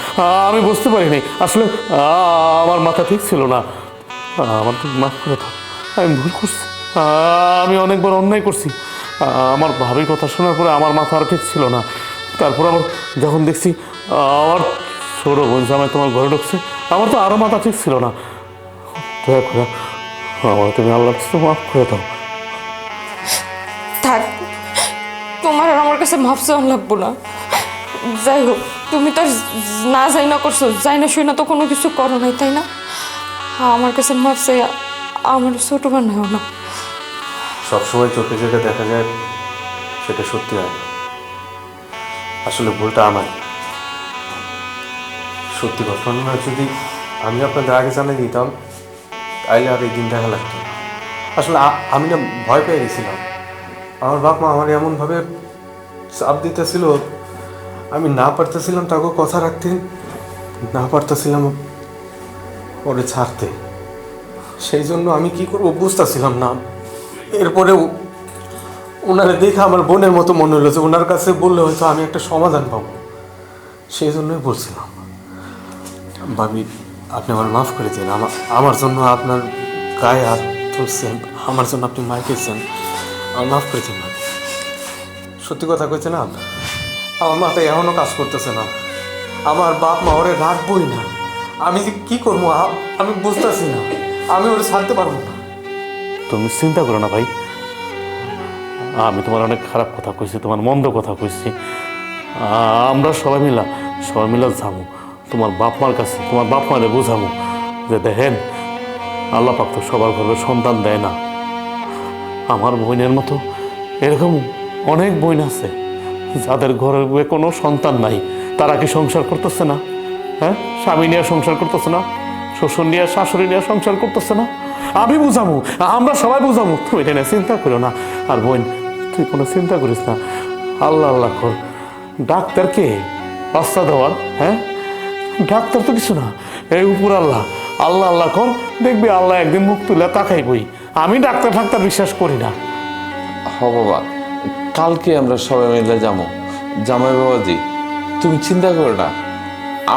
আমি বুঝতে পারিনি, আসলে আমার মাথা ঠিক ছিল না। আমার তুমি মাফ করে দাও, আমি ভুল করছি। আমি অনেক বড় অন্যায় করছি। আমার ভাবির কথা শোনার পরে আমার মাথা আর ঠিক ছিল না। তারপর আমার যখন দেখছি আমার ছোট বোন জামাই তোমার ঘরে ঢুকছে, আমার তো আরও মাথা ঠিক ছিল না। দয়া করে আমার তুমি আল্লাহ মাফ করে দাও। থাক, তোমার আর আমার কাছে মাফ চাওয়া লাগবো না। যাই হোক, তুমি তো না যাই না করছো, যাই না শুই না তো কোনো কিছু করো নাই, তাই না? আমার কাছে মাফ চাই, আমার ছোট বানাও না। সবসময় চোখে যেটা দেখা যায় সেটা সত্যি হয় না। আসলে ভুলটা আমার। সত্যি ঘটনা যদি আমি আপনাদের আগে জানিয়ে দিতাম তাইলে আর এই দিন দেখা লাগতো না। আসলে আমি না ভয় পেয়ে গেছিলাম। আমার বাপ মা আমার এমনভাবে চাপ দিতেছিল, আমি না পারতেছিলাম তাকে কথা রাখতে, না পারতেছিলাম ওরে ছাড়তে। সেই জন্য আমি কি করবো বুঝতেছিলাম না। এরপরে ওনারে দেখে আমার বোনের মতো মনে হলো যে ওনার কাছে বললে হয়তো আমি একটা সমাধান পাবো। সেই জন্যই বলছিলাম। ভাবি, আপনি আমার মাফ করে দিন। আমার জন্য আপনার গায়ে হাত তুলছেন, আমার জন্য আপনি মার খেয়েছেন, আমার মাফ করে দিন ভাবি। সত্যি কথা কইছে না, আমার মাথায় এখনও কাজ করতেছে না। আমার বাপ মা ওরে রাখবই না। আমি যে কী করবো আমি বুঝতেছি না। আমি ওরে ছাড়তে পারবো না। তুমি চিন্তা করো না ভাই, আমি তোমার অনেক খারাপ কথা কইছি, তোমার মন্দ কথা কইছি। আমরা সবাই মিলা যাবো তোমার বাপ মার কাছে, তোমার বাপ মারে বোঝাবো যে দেখেন আল্লাহ পাক তো সবার ঘরে সন্তান দেয় না। আমার বোনের মতো এরকম অনেক বোন আছে যাদের ঘরে কোনো সন্তান নাই। তারা কি সংসার করতেছে না? হ্যাঁ, স্বামী নিয়ে সংসার করতেছে না, শ্বশুর নিয়ে শাশুড়ি নিয়ে সংসার করতেছে না? আমি বুঝাবো, আমরা সবাই বুঝাবো। তুই এটা নিয়ে চিন্তা করো না। আর বোন, তুই কোনো চিন্তা করিস না। আল্লাহ আল্লাহ কর। ডাক্তার কে? বাচ্চা দেওয়ার? হ্যাঁ, ডাক্তার তো কিছু না, এই উপর আল্লাহ। আল্লাহ আল্লাহ কর, দেখবি আল্লাহ একদিন মুখ তুলে তাকাইবই। আমি ডাক্তার বিশ্বাস করি না। হ বাবা, কালকে আমরা সবাই মিলে যাবো। জামাই বাবাজি, তুমি চিন্তা করো না,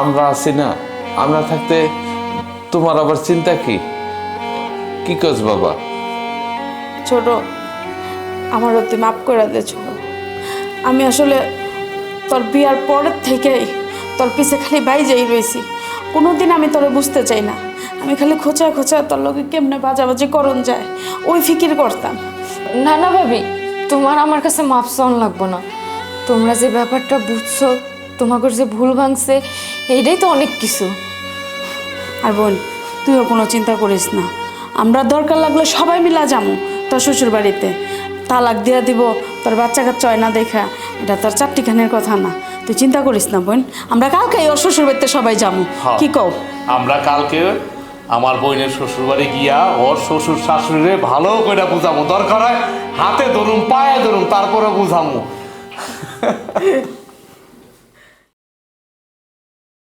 আমরা আছি না। আমরা থাকতে তোমার আবার চিন্তা কি? কি কাজ বাবা? ছোট, আমার তুই মাফ করে দে ছোট। আমি আসলে তোর বিয়ার পরের থেকেই তোর পিছে খালি বাইজেই রয়েছি। কোনোদিন আমি তোরে বুঝতে চাই না। আমি খালি খোঁচা তোর লোকে কেমনে বাজাবাজি করন যায় ওই ফিকির করতাম। না না ভাবি, তোমার আমার কাছে মাপ চাওয়ান লাগবো না। তোমরা যে ব্যাপারটা বুঝছো, তোমাকে যে ভুল ভাঙছে, এইটাই তো অনেক কিছু। আর বোন, তুইও কোনো চিন্তা করিস না। আমরা দরকার লাগলে সবাই মিলা যাবো তোর শ্বশুর বাড়িতে। তালাক দিয়া দিব তোর বাচ্চা কাচ্চা হয় না দেখা, এটা তোর চারটিখানের কথা না। তুই চিন্তা করিস না বোন, আমরা কালকে ওর শ্বশুর বাড়িতে সবাই যাবো। কি কও? আমরা কালকে আমার বোনের শ্বশুর বাড়ি গিয়া ওর শ্বশুর শাশুড়িরে ভালো করে বুঝামো। দরকার হয় হাতে ধরুম, পায়ে ধরুম, তারপরে বুঝামো।